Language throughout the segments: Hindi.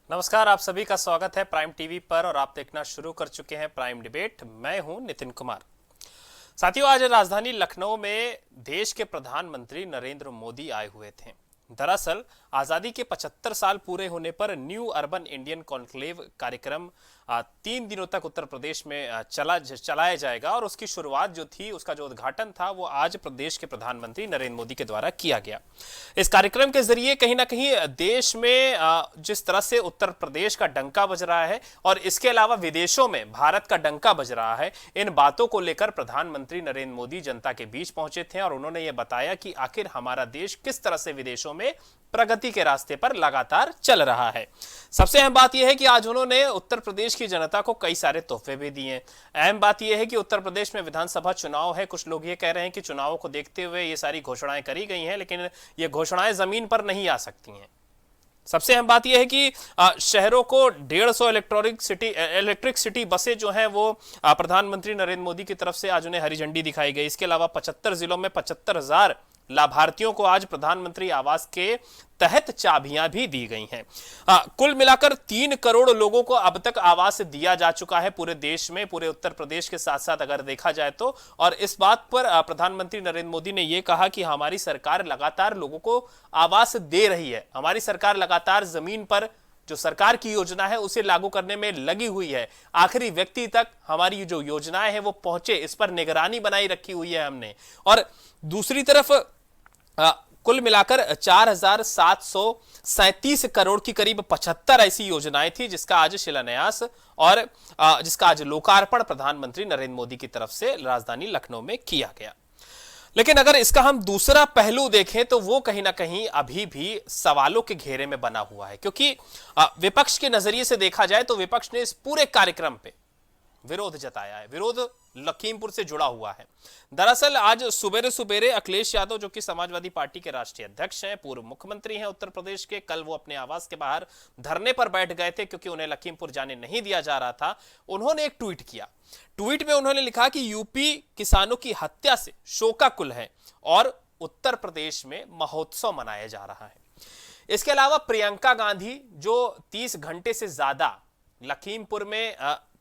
नमस्कार, आप सभी का स्वागत है प्राइम टीवी पर और आप देखना शुरू कर चुके हैं प्राइम डिबेट। मैं हूं नितिन कुमार। साथियों, आज राजधानी लखनऊ में देश के प्रधानमंत्री नरेंद्र मोदी आए हुए थे। दरअसल आजादी के 75 साल पूरे होने पर न्यू अर्बन इंडियन कॉन्क्लेव कार्यक्रम 3 दिनों तक उत्तर प्रदेश में चलाया जाएगा और उसकी शुरुआत जो थी, उसका जो उद्घाटन था, वो आज प्रदेश के प्रधानमंत्री नरेंद्र मोदी के द्वारा किया गया। इस कार्यक्रम के जरिए कहीं ना कहीं देश में जिस तरह से उत्तर प्रदेश का डंका बज रहा है और इसके अलावा विदेशों में भारत का डंका बज रहा है, इन बातों को लेकर प्रधानमंत्री नरेंद्र मोदी जनता के बीच पहुंचे थे और उन्होंने ये बताया कि आखिर हमारा देश किस तरह से विदेशों में प्रगति के रास्ते पर लगातार चल रहा है। सबसे अहम बात यह है कि आज उन्होंने उत्तर प्रदेश की जनता को कई सारे तोहफे भी दिए। अहम बात यह है कि उत्तर प्रदेश में विधानसभा चुनाव है। कुछ लोग ये कह रहे हैं कि चुनावों को देखते हुए ये सारी घोषणाएं करी गई हैं, लेकिन ये घोषणाएं जमीन पर नहीं आ सकती हैं। सबसे अहम बात यह है कि शहरों को 150 इलेक्ट्रिक सिटी बसें जो हैं वो प्रधानमंत्री नरेंद्र मोदी की तरफ से आज उन्हें हरी झंडी दिखाई गई। इसके अलावा 75 जिलों में 75,000 लाभार्थियों को आज प्रधानमंत्री आवास के तहत चाबियां भी दी गई हैं। कुल मिलाकर 3 करोड़ लोगों को अब तक आवास दिया जा चुका है पूरे देश में, पूरे उत्तर प्रदेश के साथ साथ अगर देखा जाए तो। और इस बात पर प्रधानमंत्री नरेंद्र मोदी ने यह कहा कि हमारी सरकार लगातार लोगों को आवास दे रही है, हमारी सरकार लगातार जमीन पर जो सरकार की योजना है उसे लागू करने में लगी हुई है, आखिरी व्यक्ति तक हमारी जो योजनाएं हैं वो पहुंचे, इस पर निगरानी बनाई रखी हुई है हमने। और दूसरी तरफ कुल मिलाकर 4,737 करोड़ की करीब 75 ऐसी योजनाएं थी जिसका आज शिलान्यास और जिसका आज लोकार्पण प्रधानमंत्री नरेंद्र मोदी की तरफ से राजधानी लखनऊ में किया गया। लेकिन अगर इसका हम दूसरा पहलू देखें तो वो कहीं ना कहीं अभी भी सवालों के घेरे में बना हुआ है, क्योंकि विपक्ष के नजरिए से देखा जाए तो विपक्ष ने इस पूरे कार्यक्रम पे विरोध जताया है। विरोध लखीमपुर से जुड़ा हुआ है। दरअसल आज सुबेरे सुबेरे अखिलेश यादव, जो कि समाजवादी पार्टी के राष्ट्रीय अध्यक्ष हैं, पूर्व मुख्यमंत्री हैं उत्तर प्रदेश के, कल वो अपने आवास के बाहर धरने पर बैठ गए थे क्योंकि उन्हें लखीमपुर जाने नहीं दिया जा रहा था। उन्होंने एक ट्वीट किया। ट्वीट में उन्होंने लिखा कि यूपी किसानों की हत्या से शोकाकुल है और उत्तर प्रदेश में महोत्सव मनाया जा रहा है। इसके अलावा प्रियंका गांधी, जो 30 घंटे से ज्यादा लखीमपुर में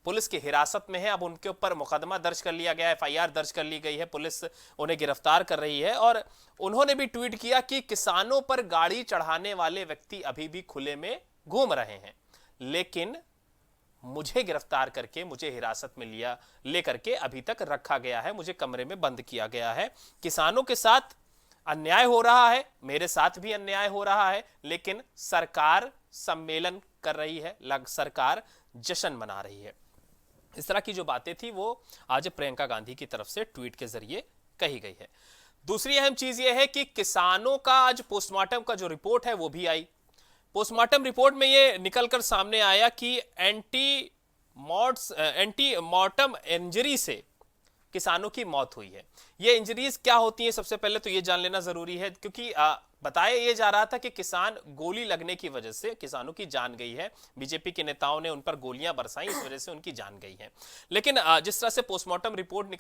पुलिस की हिरासत में है, अब उनके ऊपर मुकदमा दर्ज कर लिया गया है, एफआईआर दर्ज कर ली गई है, पुलिस उन्हें गिरफ्तार कर रही है। और उन्होंने भी ट्वीट किया कि किसानों पर गाड़ी चढ़ाने वाले व्यक्ति अभी भी खुले में घूम रहे हैं, लेकिन मुझे गिरफ्तार करके, मुझे हिरासत में लेकर के अभी तक रखा गया है, मुझे कमरे में बंद किया गया है। किसानों के साथ अन्याय हो रहा है, मेरे साथ भी अन्याय हो रहा है, लेकिन सरकार सम्मेलन कर रही है, सरकार जश्न मना रही है। इस तरह की जो बातें थी वो आज प्रियंका गांधी की तरफ से ट्वीट के जरिए कही गई है। दूसरी अहम चीज यह है कि किसानों का आज पोस्टमार्टम का जो रिपोर्ट है वो भी आई। पोस्टमार्टम रिपोर्ट में ये निकलकर सामने आया कि एंटी मॉर्टम इंजरी से किसानों की मौत हुई है। ये इंजरीज क्या होती हैं, सबसे पहले तो ये जान लेना जरूरी है, क्योंकि बताया ये जा रहा था कि किसान गोली लगने की वजह से किसानों की जान गई है। बीजेपी के नेताओं ने उन पर गोलियां बरसाई, इस वजह से उनकी जान गई है। लेकिन जिस तरह से पोस्टमार्टम रिपोर्ट में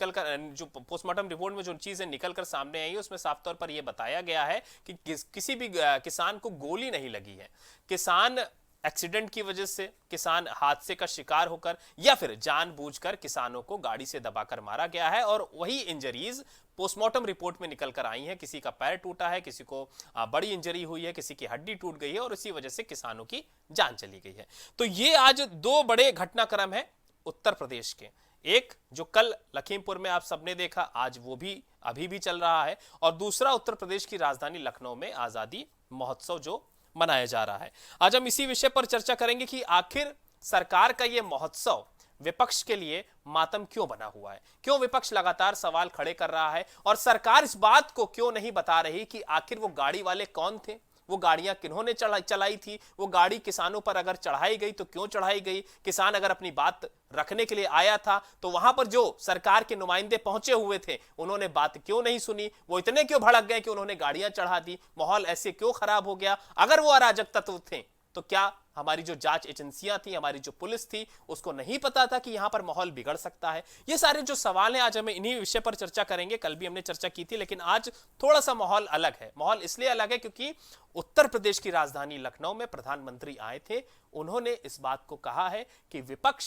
जो चीजें निकलकर सामने आई, उसमें साफ तौर पर यह बताया गया है कि किसी भी किसान को गोली नहीं लगी है। किसान एक्सीडेंट की वजह से, किसान हादसे का शिकार होकर या फिर जानबूझकर किसानों को गाड़ी से दबाकर मारा गया है। और वही इंजरीज पोस्टमार्टम रिपोर्ट में निकल कर आई हैं। किसी का पैर टूटा है, किसी को बड़ी इंजरी हुई है, किसी की हड्डी टूट गई है और इसी वजह से किसानों की जान चली गई है। तो ये आज 2 बड़े घटनाक्रम है उत्तर प्रदेश के। एक जो कल लखीमपुर में आप सबने देखा, आज वो भी अभी भी चल रहा है, और दूसरा उत्तर प्रदेश की राजधानी लखनऊ में आजादी महोत्सव जो मनाया जा रहा है। आज हम इसी विषय पर चर्चा करेंगे कि आखिर सरकार का यह महोत्सव विपक्ष के लिए मातम क्यों बना हुआ है, क्यों विपक्ष लगातार सवाल खड़े कर रहा है, और सरकार इस बात को क्यों नहीं बता रही कि आखिर वो गाड़ी वाले कौन थे, वो गाड़ियां किन्होंने चलाई थी, वो गाड़ी किसानों पर अगर चढ़ाई गई तो क्यों चढ़ाई गई, किसान अगर अपनी बात रखने के लिए आया था तो वहां पर जो सरकार के नुमाइंदे पहुंचे हुए थे उन्होंने बात क्यों नहीं सुनी, वो इतने क्यों भड़क गए कि उन्होंने गाड़ियां चढ़ा दी, माहौल ऐसे क्यों खराब हो गया। अगर वो अराजक तत्व थे तो क्या हमारी जो जांच एजेंसियां थी, हमारी जो पुलिस थी, उसको नहीं पता था कि यहां पर माहौल बिगड़ सकता है? ये सारे जो सवाल हैं आज हम इन्हीं विषय पर चर्चा करेंगे। कल भी हमने चर्चा की थी, लेकिन आज थोड़ा सा माहौल अलग है। माहौल इसलिए अलग है क्योंकि उत्तर प्रदेश की राजधानी लखनऊ में प्रधानमंत्री आए थे। उन्होंने इस बात को कहा है कि विपक्ष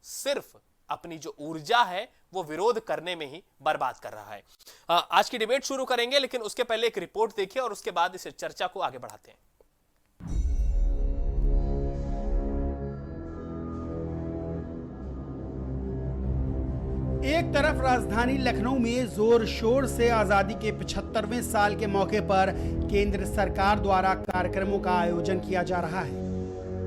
सिर्फ अपनी जो ऊर्जा है वो विरोध करने में ही बर्बाद कर रहा है। आज की डिबेट शुरू करेंगे, लेकिन उसके पहले एक रिपोर्ट देखिए और उसके बाद इस चर्चा को आगे बढ़ाते हैं। एक तरफ राजधानी लखनऊ में जोर शोर से आजादी के 75वें साल के मौके पर केंद्र सरकार द्वारा कार्यक्रमों का आयोजन किया जा रहा है।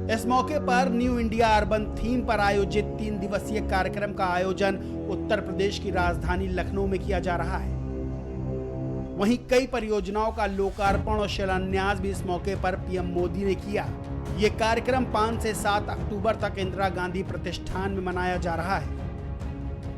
इस मौके पर न्यू इंडिया अर्बन थीम पर आयोजित 3 दिवसीय कार्यक्रम का आयोजन उत्तर प्रदेश की राजधानी लखनऊ में किया जा रहा है। वहीं कई परियोजनाओं का लोकार्पण और शिलान्यास भी इस मौके पर पीएम मोदी ने किया। ये कार्यक्रम 5 से 7 अक्टूबर तक इंदिरा गांधी प्रतिष्ठान में मनाया जा रहा है।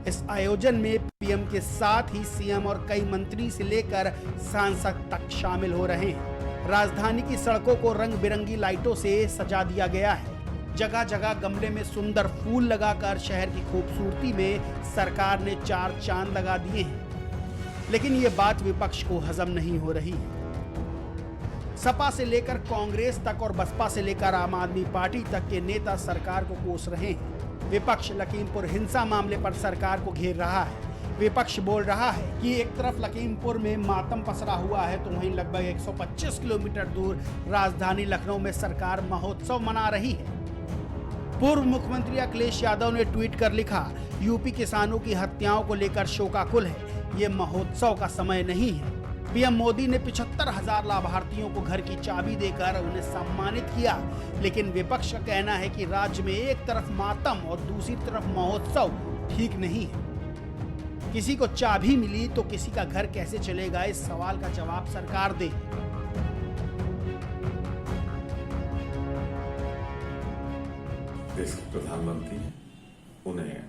इस आयोजन में पीएम के साथ ही सीएम और कई मंत्री से लेकर सांसद तक शामिल हो रहे हैं। राजधानी की सड़कों को रंग बिरंगी लाइटों से सजा दिया गया है। जगह जगह गमले में सुंदर फूल लगाकर शहर की खूबसूरती में सरकार ने 4 चांद लगा दिए हैं। लेकिन ये बात विपक्ष को हजम नहीं हो रही है। सपा से लेकर कांग्रेस तक और बसपा से लेकर आम आदमी पार्टी तक के नेता सरकार को कोस रहे हैं। विपक्ष लखीमपुर हिंसा मामले पर सरकार को घेर रहा है। विपक्ष बोल रहा है कि एक तरफ लखीमपुर में मातम पसरा हुआ है, तो वहीं लगभग 125 किलोमीटर दूर राजधानी लखनऊ में सरकार महोत्सव मना रही है। पूर्व मुख्यमंत्री अखिलेश यादव ने ट्वीट कर लिखा, यूपी किसानों की हत्याओं को लेकर शोकाकुल है, ये महोत्सव का समय नहीं है। पीएम मोदी ने 75,000 लाभार्थियों को घर की चाबी देकर उन्हें सम्मानित किया, लेकिन विपक्ष का कहना है कि राज्य में एक तरफ मातम और दूसरी तरफ महोत्सव ठीक नहीं है। किसी को चाबी मिली तो किसी का घर कैसे चलेगा, इस सवाल का जवाब सरकार दे। देश के प्रधानमंत्री हैं, उन्हें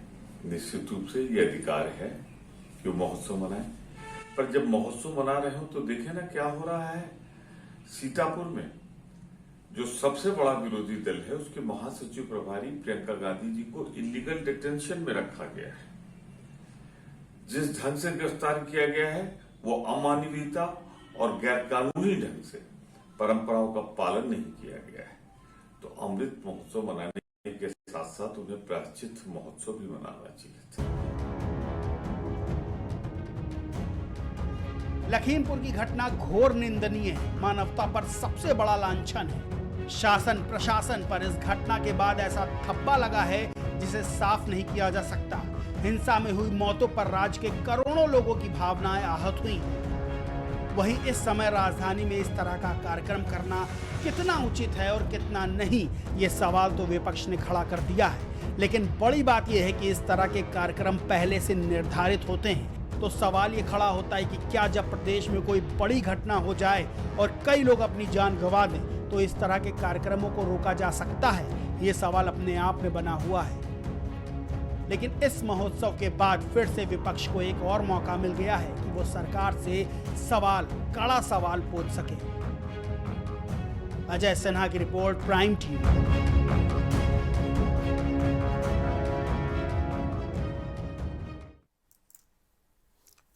निश्चित रूप से ये अधिकार है कि वो महोत्सव मनाएं। पर जब महोत्सव मना रहे हो तो देखे ना क्या हो रहा है। सीतापुर में जो सबसे बड़ा विरोधी दल है, उसके महासचिव प्रभारी प्रियंका गांधी जी को इलीगल डिटेंशन में रखा गया है। जिस ढंग से गिरफ्तार किया गया है वो अमानवीयता और गैरकानूनी ढंग से परंपराओं का पालन नहीं किया गया है। तो अमृत महोत्सव मनाने के साथ साथ उन्हें प्रायश्चित महोत्सव भी मनाना चाहिए था। लखीमपुर की घटना घोर निंदनीय है, मानवता पर सबसे बड़ा लांछन है। शासन प्रशासन पर इस घटना के बाद ऐसा थप्पा लगा है जिसे साफ नहीं किया जा सकता। हिंसा में हुई मौतों पर राज्य के करोड़ों लोगों की भावनाएं आहत हुई। वहीं इस समय राजधानी में इस तरह का कार्यक्रम करना कितना उचित है और कितना नहीं, ये सवाल तो विपक्ष ने खड़ा कर दिया है। लेकिन बड़ी बात यह है कि इस तरह के कार्यक्रम पहले से निर्धारित होते हैं। तो सवाल ये खड़ा होता है कि क्या जब प्रदेश में कोई बड़ी घटना हो जाए और कई लोग अपनी जान गंवा दें, तो इस तरह के कार्यक्रमों को रोका जा सकता है? ये सवाल अपने आप में बना हुआ है। लेकिन इस महोत्सव के बाद फिर से विपक्ष को एक और मौका मिल गया है कि वो सरकार से कड़ा सवाल पूछ सके। अजय सिन्हा की रिपोर्ट, प्राइम टीवी।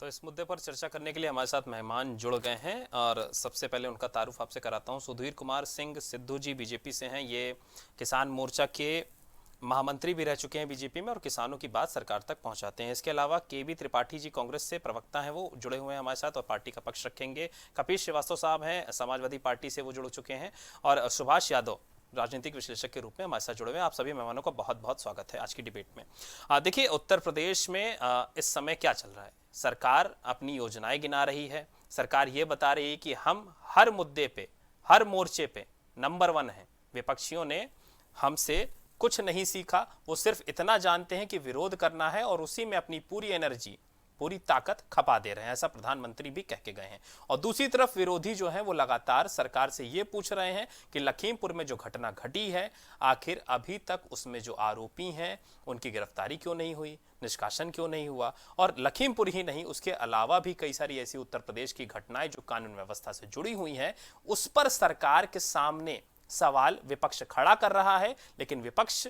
तो इस मुद्दे पर चर्चा करने के लिए हमारे साथ मेहमान जुड़ गए हैं और सबसे पहले उनका तारुफ आपसे कराता हूं। सुधीर कुमार सिंह सिद्धू जी बीजेपी से हैं। ये किसान मोर्चा के महामंत्री भी रह चुके हैं बीजेपी में और किसानों की बात सरकार तक पहुंचाते हैं। इसके अलावा केबी त्रिपाठी जी कांग्रेस से प्रवक्ता हैं, वो जुड़े हुए हैं हमारे साथ और पार्टी का पक्ष रखेंगे। कपिल श्रीवास्तव साहब हैं, समाजवादी पार्टी से वो जुड़ चुके हैं और सुभाष यादव राजनीतिक विश्लेषक के रूप में हमारे साथ जुड़े हुए हैं। आप सभी मेहमानों का बहुत बहुत स्वागत है आज की डिबेट में। देखिए, उत्तर प्रदेश में इस समय क्या चल रहा है? सरकार अपनी योजनाएं गिना रही है। सरकार ये बता रही है कि हम हर मुद्दे पे, हर मोर्चे पे नंबर 1 है। विपक्षियों ने हमसे कुछ नहीं सीखा, वो सिर्फ इतना जानते हैं कि विरोध करना है और उसी में अपनी पूरी एनर्जी, पूरी ताकत खपा दे रहे हैं, ऐसा प्रधानमंत्री भी कह के गए हैं। और दूसरी तरफ विरोधी जो है वो लगातार सरकार से ये पूछ रहे हैं कि लखीमपुर में जो घटना घटी है, आखिर अभी तक उसमें जो आरोपी हैं उनकी गिरफ्तारी क्यों नहीं हुई, निष्कासन क्यों नहीं हुआ। और लखीमपुर ही नहीं, उसके अलावा भी कई सारी ऐसी उत्तर प्रदेश की घटनाएं जो कानून व्यवस्था से जुड़ी हुई हैं, उस पर सरकार के सामने सवाल विपक्ष खड़ा कर रहा है, लेकिन विपक्ष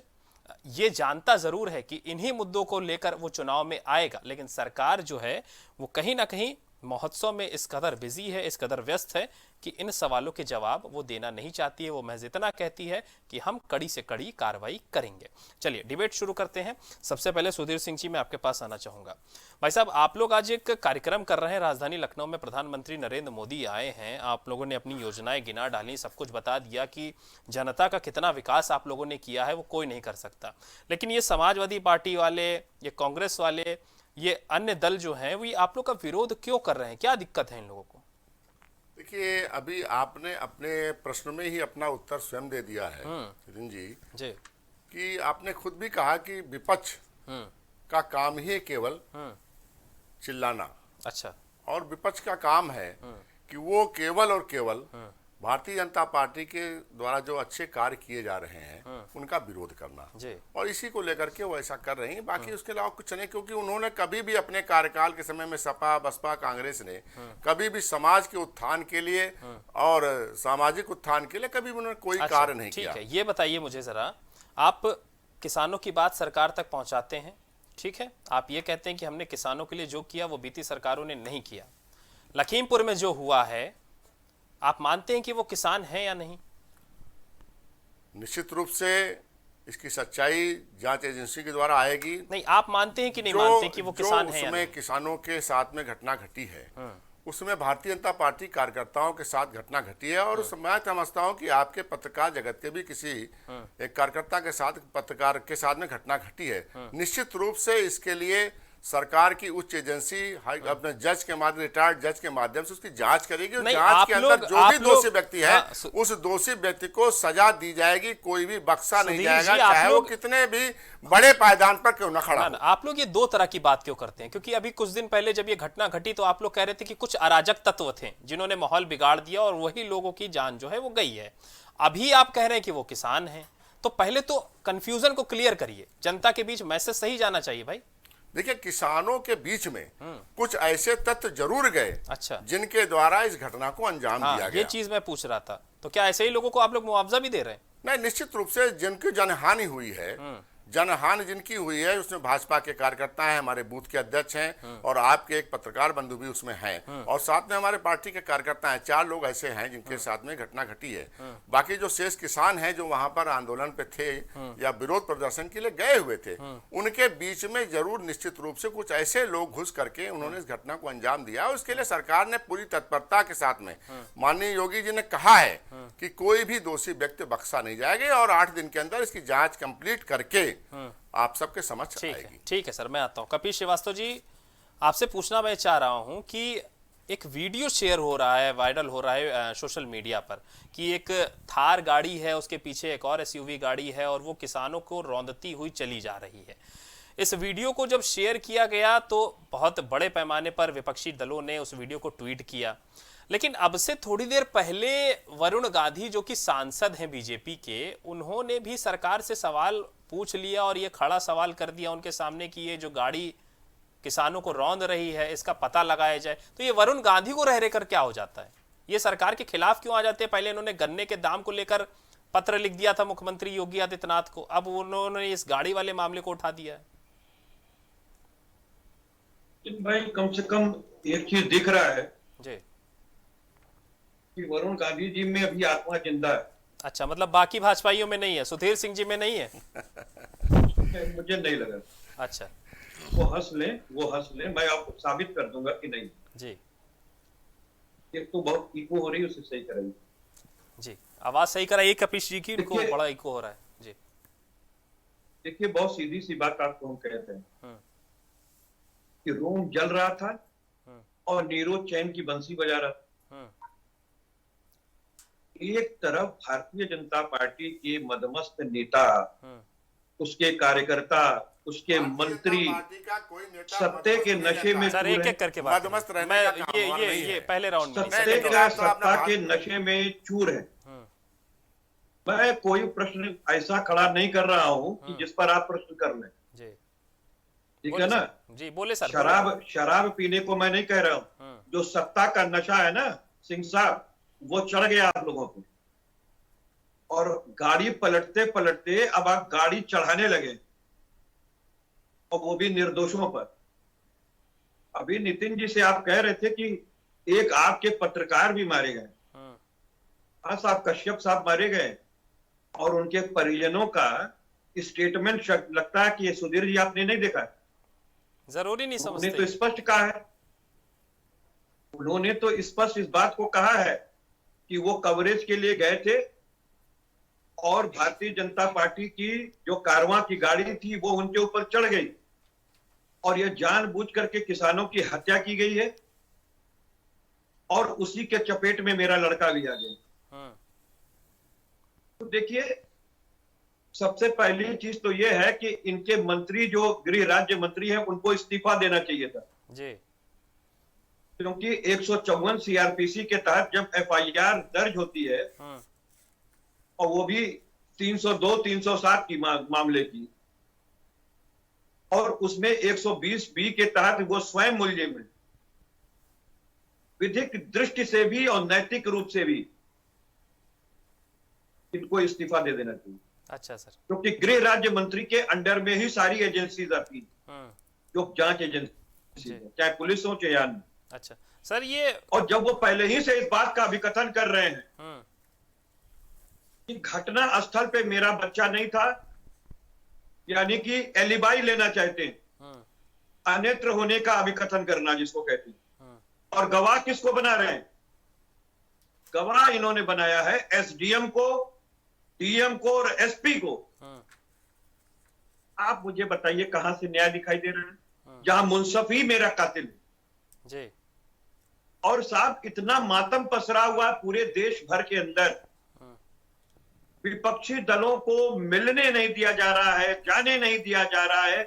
ये जानता जरूर है कि इन्हीं मुद्दों को लेकर वो चुनाव में आएगा, लेकिन सरकार जो है वो कहीं ना कहीं महोत्सव में इस कदर बिजी है, इस कदर व्यस्त है कि इन सवालों के जवाब वो देना नहीं चाहती है। वो महज इतना कहती है कि हम कड़ी से कड़ी कार्रवाई करेंगे। चलिए डिबेट शुरू करते हैं। सबसे पहले सुधीर सिंह जी, मैं आपके पास आना चाहूंगा। भाई साहब, आप लोग आज एक कार्यक्रम कर रहे हैं राजधानी लखनऊ में, प्रधानमंत्री नरेंद्र मोदी आए हैं, आप लोगों ने अपनी योजनाएं गिना डाली, सब कुछ बता दिया कि जनता का कितना विकास आप लोगों ने किया है वो कोई नहीं कर सकता। लेकिन ये समाजवादी पार्टी वाले, ये कांग्रेस वाले, ये अन्य दल जो हैं वो आप लोग का विरोध क्यों कर रहे हैं? क्या दिक्कत है इन लोगों को? देखिए, अभी आपने अपने प्रश्न में ही अपना उत्तर स्वयं दे दिया है नितिन जी कि आपने खुद भी कहा कि विपक्ष का काम ही है केवल चिल्लाना। अच्छा। और विपक्ष का काम है कि वो केवल और केवल भारतीय जनता पार्टी के द्वारा जो अच्छे कार्य किए जा रहे हैं उनका विरोध करना, और इसी को लेकर के वो ऐसा कर रहे हैं। बाकी उसके अलावा कुछ नहीं, क्योंकि उन्होंने कभी भी अपने कार्यकाल के समय में सपा, बसपा, कांग्रेस ने कभी भी समाज के उत्थान के लिए और सामाजिक उत्थान के लिए कभी भी उन्होंने कोई कार्य नहीं किया। ठीक है, ये बताइए मुझे जरा, आप किसानों की बात सरकार तक पहुंचाते हैं, ठीक है, आप ये कहते हैं कि हमने किसानों के लिए जो किया वो बीती सरकारों ने नहीं किया। लखीमपुर में जो हुआ है, आप मानते हैं कि वो किसान हैं या नहीं? निश्चित रूप से इसकी सच्चाई जांच एजेंसी के द्वारा आएगी। नहीं, आप मानते हैं कि नहीं मानते कि वो किसान हैं या नहीं? उसमें किसानों के साथ में घटना घटी है, उसमें भारतीय जनता पार्टी कार्यकर्ताओं के साथ घटना घटी है, और मैं समझता हूं कि आपके पत्रकार जगत के भी किसी एक कार्यकर्ता के साथ, पत्रकार के साथ में घटना घटी है। निश्चित रूप से इसके लिए सरकार की उच्च एजेंसी अपने जज के माध्यम, रिटायर्ड जज के माध्यम से उसकी जांच करेगी, और जांच के अंदर जो भी दोषी व्यक्ति है उस दोषी व्यक्ति को सजा दी जाएगी, कोई भी बख्शा नहीं जाएगा, चाहे वो कितने भी बड़े पायदान पर क्यों न खड़ा हो। आप लोग ये दो तरह की बात क्यों करते हैं? क्योंकि अभी कुछ दिन पहले जब ये घटना घटी तो आप लोग कह रहे थे कि कुछ अराजक तत्व थे जिन्होंने माहौल बिगाड़ दिया और वही लोगों की जान जो है वो गई है। अभी आप कह रहे हैं कि वो किसान हैं, तो पहले तो कंफ्यूजन को क्लियर करिए, जनता के बीच मैसेज सही जाना चाहिए भाई। देखिए, किसानों के बीच में कुछ ऐसे तत्व जरूर गए, अच्छा, जिनके द्वारा इस घटना को अंजाम दिया गया। ये चीज मैं पूछ रहा था, तो क्या ऐसे ही लोगों को आप लोग मुआवजा भी दे रहे हैं? नहीं, निश्चित रूप से जिनकी जनहानि हुई है, जनहानि जिनकी हुई है, उसमें भाजपा के कार्यकर्ता हैं, हमारे बूथ के अध्यक्ष हैं, और आपके एक पत्रकार बंधु भी उसमें हैं, और साथ में हमारे पार्टी के कार्यकर्ता हैं। 4 लोग ऐसे हैं जिनके साथ में घटना घटी है। बाकी जो शेष किसान हैं जो वहां पर आंदोलन पे थे या विरोध प्रदर्शन के लिए गए हुए थे, उनके बीच में जरूर निश्चित रूप से कुछ ऐसे लोग घुस करके उन्होंने इस घटना को अंजाम दिया। उसके लिए सरकार ने पूरी तत्परता के साथ में, माननीय योगी जी ने कहा है कि कोई भी दोषी व्यक्ति बख्शा नहीं जाएगा, और 8 दिन के अंदर इसकी जांच कंप्लीट करके आप सबके समझ आएगी। ठीक है सर, मैं आता हूं। कपिल श्रीवास्तव जी, आपसे पूछना मैं चाह रहा हूं कि एक वीडियो शेयर हो रहा है, वायरल हो रहा है सोशल मीडिया पर, कि एक थार गाड़ी है, उसके पीछे एक और एसयूवी गाड़ी है, और वो किसानों को रौंदती हुई चली जा रही है। इस वीडियो को जब शेयर किया गया तो बहुत बड़े पैमाने पर विपक्षी दलों ने उस वीडियो को ट्वीट किया, लेकिन अब से थोड़ी देर पहले वरुण गांधी जो कि सांसद हैं बीजेपी के, उन्होंने भी सरकार से सवाल पूछ लिया और ये खड़ा सवाल कर दिया उनके सामने कि ये जो गाड़ी किसानों को रौंद रही है इसका पता लगाया जाए। तो ये वरुण गांधी को रह रहकर क्या हो जाता है? ये सरकार के खिलाफ क्यों आ जाते हैं? पहले इन्होंने गन्ने के दाम को लेकर पत्र लिख दिया था मुख्यमंत्री योगी आदित्यनाथ को, अब उन्होंने इस गाड़ी वाले मामले को उठा दिया है। भाई, कम से कम एक चीज दिख रहा है जी कि वरुण गांधी जी में अभी आत्मा जिंदा है। अच्छा, मतलब बाकी भाजपाइयों में नहीं है, सुधीर सिंह जी में नहीं है? मुझे नहीं लगा। अच्छा, वो हंस ले, मैं आपको साबित कर दूंगा कि नहीं जी। एक तो बहुत इको हो रही है, उसे सही कराइए जी। आवाज सही कराइए कपिश जी की, इनको बड़ा इको हो रहा है जी। देखिए, बहुत सीधी सी बात आपको हम कहते हैं कि रोम जल रहा था और नीरज चैन की बंसी बजा रहा था। एक तरफ भारतीय जनता पार्टी के मदमस्त नेता, उसके कार्यकर्ता, उसके मंत्री सत्ते के नशे में, सर एक एक करके बात, मैं ये पहले राउंड में सत्ता के नशे में चूर है। मैं कोई प्रश्न ऐसा खड़ा नहीं कर रहा हूं कि जिस पर आप प्रश्न कर लें, ठीक है ना जी? बोले सर। शराब पीने को मैं नहीं कह रहा हूं, जो सत्ता का नशा है ना सिंह साहब, वो चढ़ गया आप लोगों को। और गाड़ी पलटते पलटते अब आप गाड़ी चढ़ाने लगे, और वो भी निर्दोषों पर। अभी नितिन जी से आप कह रहे थे कि एक आपके पत्रकार भी मारे गए। हाँ साहब, कश्यप साहब मारे गए, और उनके परिजनों का स्टेटमेंट लगता है कि ये सुधीर जी आपने नहीं देखा है। जरूरी नहीं समझते। उन्होंने तो स्पष्ट कहा है, उन्होंने तो स्पष्ट इस बात को कहा है कि वो कवरेज के लिए गए थे, और भारतीय जनता पार्टी की जो कारवां की गाड़ी थी वो उनके ऊपर चढ़ गई, और ये जानबूझ करके किसानों की हत्या की गई है, और उसी के चपेट में मेरा लड़का भी आ गया। तो देखिए, सबसे पहली चीज तो यह है कि इनके मंत्री जो गृह राज्य मंत्री हैं उनको इस्तीफा देना चाहिए था जी, क्योंकि 154 सीआरपीसी के तहत जब एफआईआर दर्ज होती है, और वो भी 302 307 की मामले की, और उसमें 120 बी के तहत वो स्वयं मुलजिम है, विधिक दृष्टि से भी और नैतिक रूप से भी इनको इस्तीफा दे देना चाहिए। अच्छा सर। क्योंकि गृह राज्य मंत्री के अंडर में ही सारी एजेंसीज आती हैं, जो जांच एजेंसी है, चाहे पुलिस हो चाहे अन्य। अच्छा सर, ये और जब वो पहले ही से इस बात का अभिकथन कर रहे हैं कि घटना स्थल पे मेरा बच्चा नहीं था, यानी कि एलिबाई लेना चाहते हैं, अनेत्र होने का अभिकथन करना जिसको कहते हैं। और गवाह किसको बना रहे हैं? गवाह इन्होंने बनाया है एसडीएम को, डीएम को और एसपी को। आप मुझे बताइए कहां से न्याय दिखाई दे रहा है, जहां मुंसफ ही मेरा कातिल है जी। और साहब इतना मातम पसरा हुआ पूरे देश भर के अंदर, विपक्षी दलों को मिलने नहीं दिया जा रहा है, जाने नहीं दिया जा रहा है,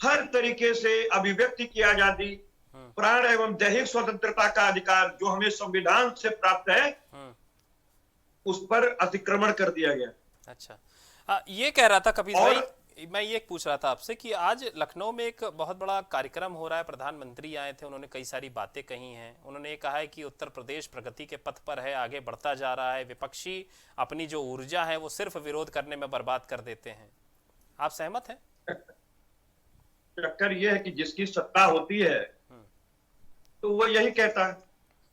हर तरीके से अभिव्यक्ति की आजादी, प्राण एवं दैहिक स्वतंत्रता का अधिकार जो हमें संविधान से प्राप्त है, उस पर अतिक्रमण कर दिया गया। अच्छा, ये कह रहा था कपिल भाई, मैं ये पूछ रहा था आपसे कि आज लखनऊ में एक बहुत बड़ा कार्यक्रम हो रहा है, प्रधानमंत्री आए थे, उन्होंने कई सारी बातें कही हैं। उन्होंने ये कहा है कि उत्तर प्रदेश प्रगति के पथ पर है, आगे बढ़ता जा रहा है, विपक्षी अपनी जो ऊर्जा है वो सिर्फ विरोध करने में बर्बाद कर देते हैं। आप सहमत हैं? चक्कर ये है कि जिसकी सत्ता होती है तो वो यही कहता है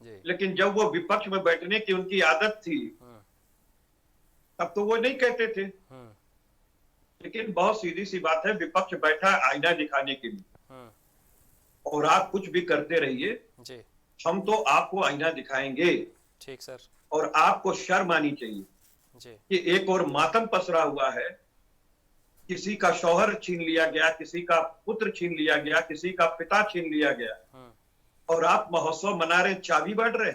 जी। लेकिन जब वो विपक्ष में बैठने की उनकी आदत थी तब तो वो नहीं कहते थे। लेकिन बहुत सीधी सी बात है, विपक्ष बैठा आईना दिखाने के लिए, और आप कुछ भी करते रहिए जी, हम तो आपको आईना दिखाएंगे। ठीक सर। और आपको शर्म आनी चाहिए जी। कि एक और मातम पसरा हुआ है, किसी का शौहर छीन लिया गया, किसी का पुत्र छीन लिया गया, किसी का पिता छीन लिया गया, और आप महोत्सव मना रहे, चाबी बांट रहे।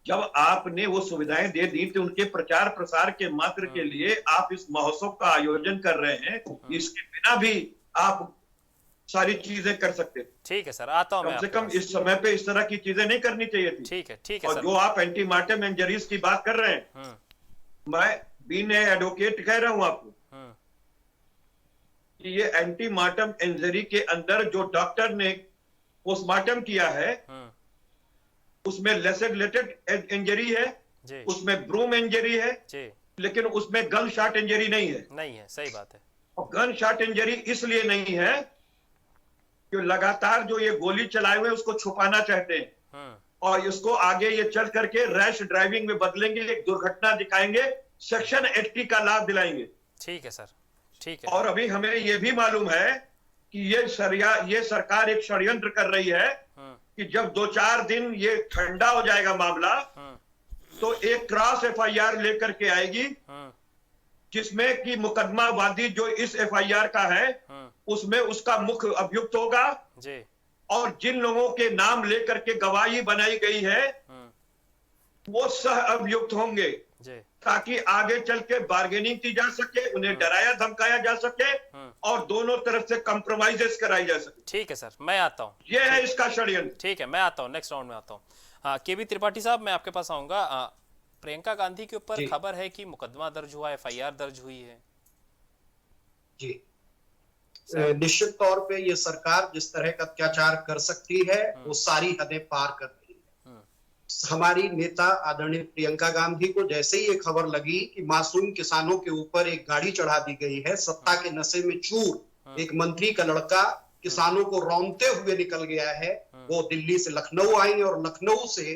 जब आपने वो सुविधाएं दे दी तो उनके प्रचार प्रसार के मात्र के लिए आप इस महोत्सव का आयोजन कर रहे हैं, इसके बिना भी आप सारी चीजें कर सकते थे। ठीक है सर, आता हूं मैं। कम से कम इस समय पे इस तरह की चीजें नहीं करनी चाहिए थी। ठीक है, ठीक है और सर। जो आप एंटी मार्टम इंजरीज की बात कर रहे हैं, मैं बीइंग एडवोकेट कह रहा हूं आपको कि ये एंटी मार्टम इंजरी के अंदर जो डॉक्टर ने पोस्टमार्टम किया है उसमें लेसेलेटेड इंजरी है जी, उसमें ब्रूम इंजरी है जी, लेकिन उसमें गन शॉट इंजरी नहीं है। नहीं है, सही बात है। और गन शॉट इंजरी इसलिए नहीं है कि लगातार जो ये गोली चलाए हुए उसको छुपाना चाहते हैं, और इसको आगे ये चल करके रैश ड्राइविंग में बदलेंगे, एक दुर्घटना दिखाएंगे, सेक्शन 80 का लाभ दिलाएंगे। ठीक है सर, ठीक है। और अभी हमें ये भी मालूम है कि ये सरकार एक षड्यंत्र कर रही है कि जब 2-4 दिन ये ठंडा हो जाएगा मामला तो एक क्रॉस एफआईआर लेकर के आएगी जिसमें कि मुकदमा वादी जो इस एफआईआर का है उसमें उसका मुख्य अभियुक्त होगा जी, और जिन लोगों के नाम लेकर के गवाही बनाई गई है वो सह अभियुक्त होंगे, ताकि आगे चल के बार्गेनिंग की जा सके, उन्हें डराया धमकाया जा सके और दोनों तरफ से कंप्रोमाइजेस कराई जा सके। ठीक है सर, मैं आता हूँ। यह है इसका षड्यंत्र। ठीक है, मैं आता हूँ, नेक्स्ट राउंड में आता हूँ। हाँ, केबी त्रिपाठी साहब, मैं आपके पास आऊंगा। प्रियंका गांधी के ऊपर खबर है कि मुकदमा दर्ज हुआ, एफआईआर दर्ज हुई है। जी, निश्चित तौर पे ये सरकार जिस तरह का अत्याचार कर सकती है वो सारी हदें पार कर रही है। हमारी नेता आदरणीय प्रियंका गांधी को जैसे ही ये खबर लगी कि मासूम किसानों के ऊपर एक गाड़ी चढ़ा दी गई है, सत्ता के नशे में चूर एक मंत्री का लड़का किसानों को रौंदते हुए निकल गया है, वो दिल्ली से लखनऊ आई और लखनऊ से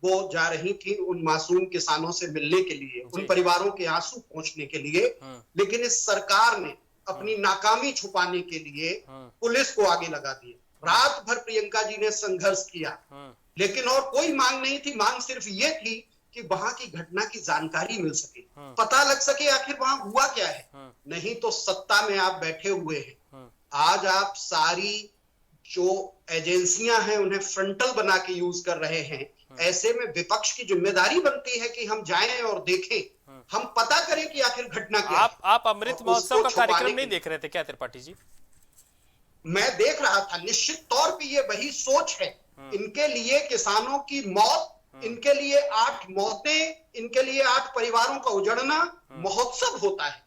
वो जा रही थी उन मासूम किसानों से मिलने के लिए, उन परिवारों के आंसू पहुंचने के लिए। लेकिन इस सरकार ने अपनी नाकामी छुपाने के लिए पुलिस को आगे लगा दिया। रात भर प्रियंका जी ने संघर्ष किया, लेकिन और कोई मांग नहीं थी। मांग सिर्फ ये थी कि वहां की घटना की जानकारी मिल सके, पता लग सके आखिर वहां हुआ क्या है। नहीं तो सत्ता में आप बैठे हुए हैं, आज आप सारी जो एजेंसियां हैं उन्हें फ्रंटल बना के यूज कर रहे हैं। ऐसे में विपक्ष की जिम्मेदारी बनती है कि हम जाएं और देखें, हम पता करें कि आखिर घटना क्या है। आप अमृत महोत्सव का कार्यक्रम नहीं देख रहे थे क्या त्रिपाठी जी? मैं देख रहा था। निश्चित तौर पे ये वही सोच है। इनके लिए किसानों की मौत, इनके लिए 8 मौतें, इनके लिए 8 परिवारों का उजड़ना महोत्सव होता है।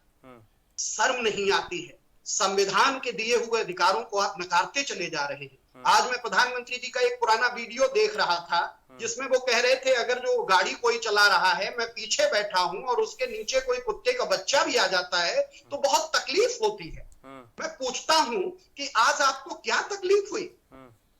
शर्म नहीं आती है। संविधान के दिए हुए अधिकारों को आप नकारते चले जा रहे हैं। आज मैं प्रधानमंत्री जी का एक पुराना वीडियो देख रहा था जिसमें वो कह रहे थे अगर जो गाड़ी कोई चला रहा है, मैं पीछे बैठा हूं और उसके नीचे कोई कुत्ते का बच्चा भी आ जाता है तो बहुत तकलीफ होती है। मैं पूछता हूं कि आज आपको क्या तकलीफ हुई?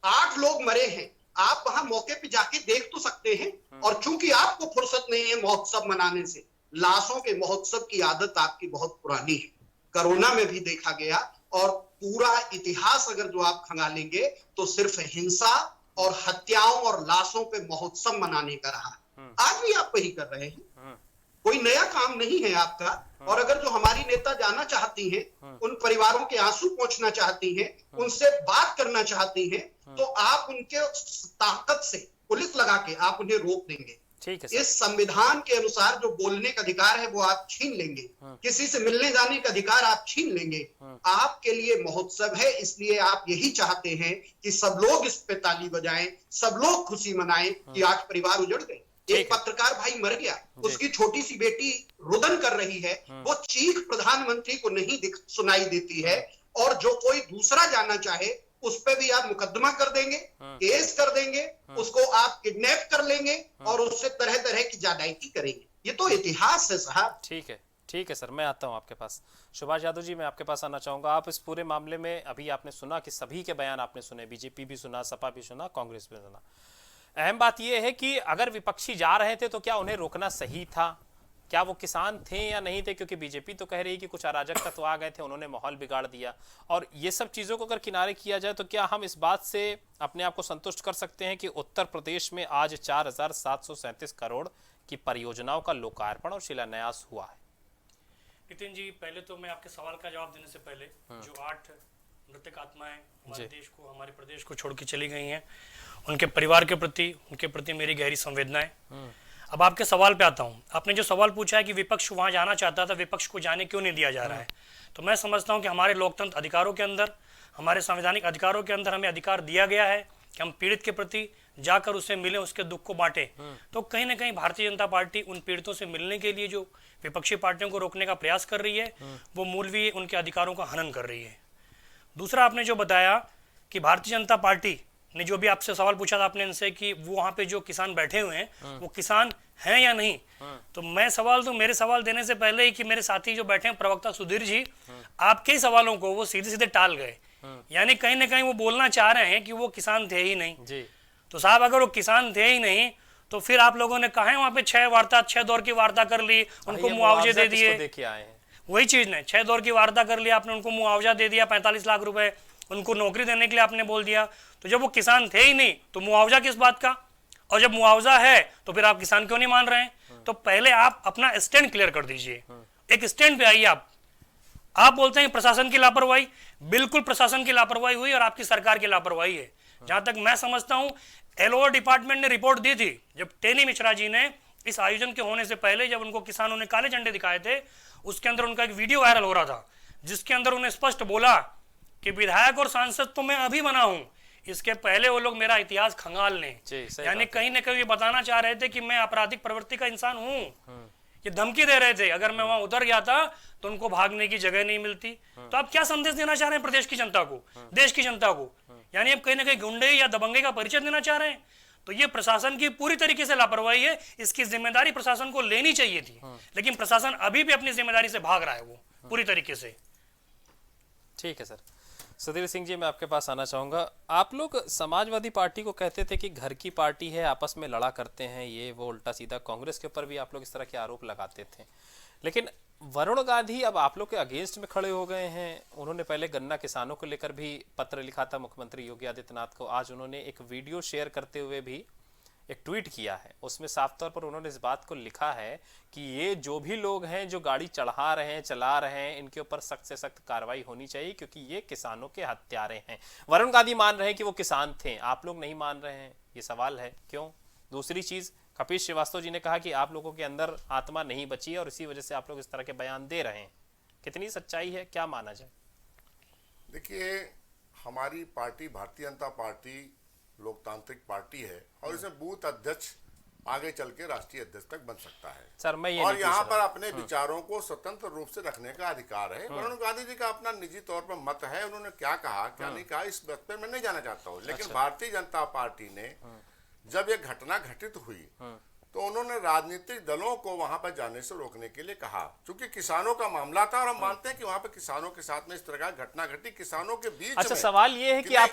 8 लोग मरे हैं, आप वहां मौके पे जाके देख तो सकते हैं। और चूंकि आपको फुर्सत नहीं है महोत्सव मनाने से, लाशों के महोत्सव की आदत आपकी बहुत पुरानी है। कोरोना में भी देखा गया और पूरा इतिहास अगर जो आप खंगालेंगे तो सिर्फ हिंसा और हत्याओं और लाशों पे महोत्सव मनाने का रहा। आज भी आप वही कर रहे हैं, कोई नया काम नहीं है आपका। और अगर जो हमारी नेता जाना चाहती हैं, उन परिवारों के आंसू पोंछना चाहती हैं, उनसे बात करना चाहती हैं, तो आप उनके ताकत से पुलिस लगा के आप उन्हें रोक देंगे। ठीक है। इस संविधान के अनुसार जो बोलने का अधिकार है वो आप छीन लेंगे, किसी से मिलने जाने का अधिकार आप छीन लेंगे। आपके लिए महोत्सव है, इसलिए आप यही चाहते हैं कि सब लोग इस पे ताली बजाएं, सब लोग खुशी मनाएं कि 8 परिवार उजड़ गए। एक पत्रकार भाई मर गया, उसकी छोटी सी बेटी रुदन कर रही है, वो चीख प्रधानमंत्री को नहीं सुनाई देती है। और जो कोई दूसरा जाना चाहे उस पे भी आप मुकदमा कर देंगे, केस कर देंगे, उसको आप किडनैप कर लेंगे और उससे तरह तरह की जादाइती करेंगे। ये तो इतिहास है साहब। ठीक है सर, मैं आता हूं आपके पास। सुभाष यादव जी, मैं आपके पास आना चाहूंगा। आप इस पूरे मामले में अभी आपने सुना कि सभी के बयान आपने सुने, बीजेपी भी सुना, सपा भी सुना, कांग्रेस भी सुना। अहम बात यह है कि अगर विपक्षी जा रहे थे तो क्या उन्हें रोकना सही था? क्या वो किसान थे या नहीं थे? क्योंकि बीजेपी तो कह रही है कि कुछ अराजक तत्व आ गए थे, उन्होंने माहौल बिगाड़ दिया। और ये सब चीज़ों को अगर किनारे किया जाए तो क्या हम इस बात से अपने आप को संतुष्ट कर सकते हैं कि उत्तर प्रदेश में आज 4,737 करोड़ की परियोजनाओं का लोकार्पण और शिलान्यास हुआ है? नितिन जी, पहले तो मैं आपके सवाल का जवाब देने से पहले जो 8 मृतक आत्माएं हमारे देश को, हमारे प्रदेश को छोड़ के चली गई हैं, उनके परिवार के प्रति, उनके प्रति मेरी गहरी संवेदनाएं। अब आपके सवाल पे आता हूँ। आपने जो सवाल पूछा है कि विपक्ष वहाँ जाना चाहता था, विपक्ष को जाने क्यों नहीं दिया जा रहा है, तो मैं समझता हूँ कि हमारे लोकतंत्र अधिकारों के अंदर, हमारे संवैधानिक अधिकारों के अंदर हमें अधिकार दिया गया है कि हम पीड़ित के प्रति जाकर उससे मिलें, उसके दुख को बांटें। तो कहीं ना कहीं भारतीय जनता पार्टी उन पीड़ितों से मिलने के लिए जो विपक्षी पार्टियों को रोकने का प्रयास कर रही है, वो मूलवी उनके अधिकारों का हनन कर रही है। दूसरा, आपने जो बताया कि भारतीय जनता पार्टी ने जो भी आपसे सवाल पूछा था आपने इनसे कि वो वहाँ पे जो किसान बैठे हुए हैं वो किसान हैं या नहीं, तो मैं सवाल दूं, मेरे सवाल देने से पहले ही कि मेरे साथी जो बैठे हैं प्रवक्ता सुधीर जी, आपके ही सवालों को वो सीधे सीधे टाल गए। यानी कहीं ना कहीं वो बोलना चाह रहे हैं कि वो किसान थे ही नहीं जी। तो साहब, अगर वो किसान थे ही नहीं तो फिर आप लोगों ने कहा है वहाँ पे 6 दौर की वार्ता कर ली, उनको मुआवजे दे दिए। वही चीज ने 6 दौर की वार्ता कर ली, आपने उनको मुआवजा दे दिया 45 लाख रुपए, उनको नौकरी देने के लिए आपने बोल दिया। तो जब वो किसान थे ही नहीं तो मुआवजा किस बात का? और जब मुआवजा है तो फिर आप किसान क्यों नहीं मान रहे हैं? तो पहले आप अपना स्टैंड क्लियर कर दीजिए, एक स्टैंड पे आइए। आप बोलते हैं प्रशासन की लापरवाही, बिल्कुल प्रशासन की लापरवाही हुई और आपकी सरकार की लापरवाही है। जहां तक मैं समझता हूं, एलओ डिपार्टमेंट ने रिपोर्ट दी थी जब टेनी मिश्रा जी ने इस आयोजन के होने से पहले, जब उनको किसानों ने काले झंडे दिखाए थे, उसके अंदर उनका एक वीडियो वायरल हो रहा था जिसके अंदर उन्हें स्पष्ट बोला कि विधायक और सांसद तो मैं अभी बना हूं, इसके पहले वो लोग मेरा इतिहास खंगाल लें। यानी कहीं ना कहीं बताना चाह रहे थे कि मैं आपराधिक प्रवृत्ति का इंसान हूं। ये धमकी दे रहे थे, अगर मैं वहां उतर गया था तो उनको भागने की जगह नहीं मिलती। तो आप क्या संदेश देना चाह रहे हैं प्रदेश की जनता को, देश की जनता को? यानी आप कहीं ना कहीं गुंडे या दबंगे का परिचय देना चाह रहे हैं? तो ये प्रशासन की पूरी तरीके से लापरवाही है। इसकी जिम्मेदारी प्रशासन को लेनी चाहिए थी, लेकिन प्रशासन अभी भी अपनी जिम्मेदारी से भाग रहा है वो पूरी तरीके से। ठीक है सर। सुधीर सिंह जी, मैं आपके पास आना चाहूँगा। आप लोग समाजवादी पार्टी को कहते थे कि घर की पार्टी है, आपस में लड़ा करते हैं, ये वो उल्टा सीधा। कांग्रेस के ऊपर भी आप लोग इस तरह के आरोप लगाते थे, लेकिन वरुण गांधी अब आप लोग के अगेंस्ट में खड़े हो गए हैं। उन्होंने पहले गन्ना किसानों को लेकर भी पत्र लिखा था मुख्यमंत्री योगी आदित्यनाथ को। आज उन्होंने एक वीडियो शेयर करते हुए भी एक ट्वीट किया है, उसमें साफ तौर पर उन्होंने इस बात को लिखा है कि ये जो भी लोग हैं जो गाड़ी चढ़ा रहे हैं, चला रहे हैं, इनके ऊपर सख्त से सख्त कार्रवाई होनी चाहिए, क्योंकि ये किसानों के हत्यारे हैं। वरुण गांधी मान रहे हैं कि वो किसान थे, आप लोग नहीं मान रहे हैं, ये सवाल है क्यों? दूसरी चीज, कपिल श्रीवास्तव जी ने कहा कि आप लोगों के अंदर आत्मा नहीं बची है और इसी वजह से आप लोग इस तरह के बयान दे रहे हैं। कितनी सच्चाई है, क्या माना जाए? देखिए, हमारी पार्टी भारतीय जनता पार्टी लोकतांत्रिक पार्टी है और इसमें बूथ अध्यक्ष आगे चल के राष्ट्रीय अध्यक्ष तक बन सकता है सर, मैं ये और यहाँ पर अपने विचारों को स्वतंत्र रूप से रखने का अधिकार है। वरुण गांधी जी का अपना निजी तौर पर मत है, उन्होंने क्या कहा क्या नहीं कहा इस बात पर मैं नहीं जाना चाहता हूँ। लेकिन भारतीय जनता पार्टी ने जब ये घटना घटित हुई तो उन्होंने राजनीतिक दलों को वहां पर जाने से रोकने के लिए कहा, क्योंकि किसानों का मामला था और हम मानते हैं कि वहां पर किसानों के साथ में इस तरह का घटना घटी। किसानों के बीच अच्छा, में सवाल ये है कि आप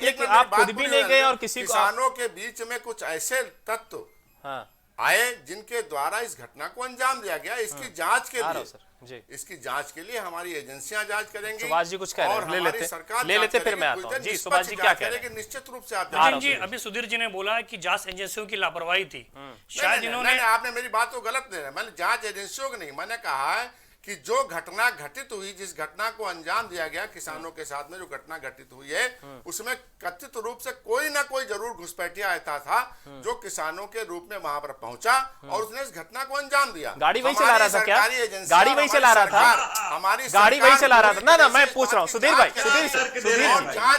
खुद भी नहीं गए और किसी को किसानों के बीच में कुछ ऐसे तत्व हाँ आए जिनके द्वारा इस घटना को अंजाम दिया गया। इसकी जांच के लिए जी, इसकी जांच के लिए हमारी एजेंसियां जांच करेंगी। सुभाष जी कुछ कह रहे हैं, ले लेते सरकार ले लेते फिर मैं आता हूं। जी सुभाष जी, क्या कह रहे हैं? निश्चित रूप से आप जी, अभी सुधीर जी ने बोला कि जांच एजेंसियों की लापरवाही थी। शायद इन्होंने आपने मेरी बात को गलत नहीं है, मैंने जांच एजेंसियों को नहीं, मैंने कहा है कि जो घटना घटित हुई, जिस घटना को अंजाम दिया गया किसानों के साथ में जो घटना घटित हुई है, उसमें कथित रूप से कोई ना कोई जरूर घुसपैठिया ऐसा था जो किसानों के रूप में वहां पर पहुंचा और उसने इस घटना को अंजाम दिया। गाड़ी वही चला रहा था क्या? गाड़ी वही चला रहा था? हमारी गाड़ी वही चला रहा था ना? मैं पूछ रहा हूँ सुधीर भाई,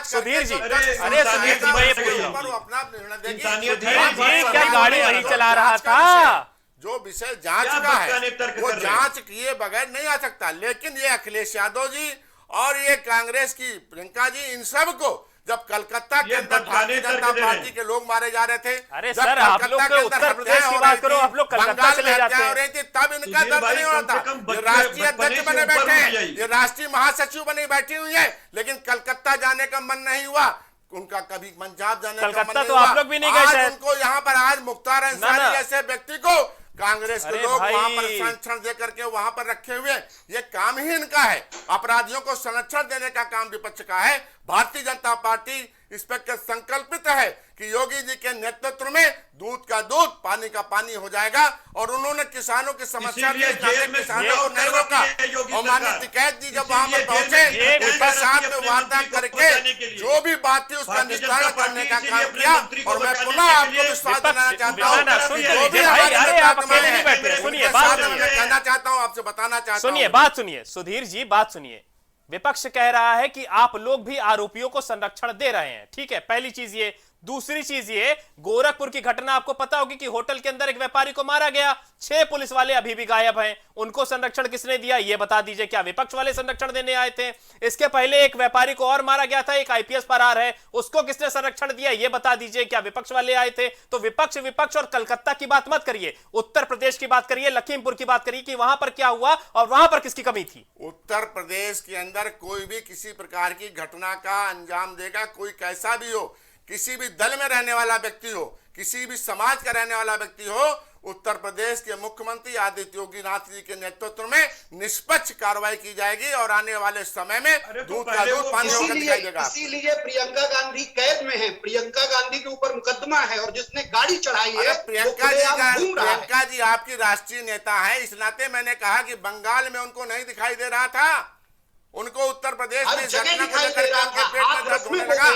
सुधीर जी, अरे सुधीर जी, मैं पूछ रहा हूँ, अपना निर्णय देगी। सुधीर जी, क्या गाड़ी वही चला रहा था? जो विषय जांच का है वो जांच किए बगैर नहीं आ सकता। लेकिन ये अखिलेश यादव जी और ये कांग्रेस की प्रियंका जी, इन सब को जब कलकत्ता के अंदर भारतीय जनता पार्टी के लोग मारे जा रहे थे, अरे सर, आप लोग उत्तर प्रदेश की बात करो, आप लोग कलकत्ता चले जाते हैं। हो रही थी तब इनका दर्द नहीं हो रहा था। ये राष्ट्रीय अध्यक्ष बने बैठे हैं, ये राष्ट्रीय महासचिव बने बैठी हुई है, लेकिन कलकत्ता जाने का मन नहीं हुआ उनका, कभी पंजाब जाने का मन कलकत्ता नहीं तो हुआ। आप लोग भी नहीं गए शायद। उनको यहाँ पर आज मुख्तार अंसारी जैसे व्यक्ति को कांग्रेस के लोग वहां पर भाई, संरक्षण दे करके वहां पर रखे हुए, ये काम ही इनका है। अपराधियों को संरक्षण देने का काम विपक्ष का है। भारतीय जनता पार्टी इस पर संकल्पित है कि योगी जी के नेतृत्व में दूध का दूध, पानी का पानी हो जाएगा और उन्होंने किसानों की समस्या किसानों को नहीं रोका। और माननीय टिकैत जी जब वहां पर पहुंचे, उनके साथ में वार्ता करके जो भी बात थी उसका निस्तारण करने का काम किया। और मैं पुनः आपको विश्वास दिलाना चाहता हूँ, कहना चाहता हूँ, आपसे बताना चाहता हूँ, सुनिए बात, सुनिए सुधीर जी, बात सुनिए। विपक्ष कह रहा है कि आप लोग भी आरोपियों को संरक्षण दे रहे हैं, ठीक है, पहली चीज ये। दूसरी चीज ये, गोरखपुर की घटना आपको पता होगी कि होटल के अंदर एक व्यापारी को मारा गया, 6 पुलिस वाले अभी भी गायब हैं, उनको संरक्षण किसने दिया ये बता दीजिए? क्या विपक्ष वाले संरक्षण देने आए थे? इसके पहले एक व्यापारी को और मारा गया था, एक आईपीएस फरार है, उसको किसने संरक्षण दिया ये बता दीजिए? क्या विपक्ष वाले आए थे? तो विपक्ष और कलकत्ता की बात मत करिए, उत्तर प्रदेश की बात करिए, लखीमपुर की बात करिए कि वहां पर क्या हुआ और वहां पर किसकी कमी थी। उत्तर प्रदेश के अंदर कोई भी किसी प्रकार की घटना का अंजाम देगा, कोई कैसा भी हो, किसी भी दल में रहने वाला व्यक्ति हो, किसी भी समाज का रहने वाला व्यक्ति हो, उत्तर प्रदेश के मुख्यमंत्री आदित्य योगी नाथ जी के नेतृत्व में निष्पक्ष कार्रवाई की जाएगी और आने वाले समय में दूध का दूध पानी होकर दिखाई देगा। इसीलिए प्रियंका गांधी कैद में है, प्रियंका गांधी के ऊपर मुकदमा है और जिसने गाड़ी चढ़ाई है प्रियंका जी आपकी राष्ट्रीय नेता है, इस नाते मैंने कहा कि बंगाल में उनको नहीं दिखाई दे रहा था, उनको उत्तर प्रदेश में घटना को लेकर के पेट में दर्द होने लगा।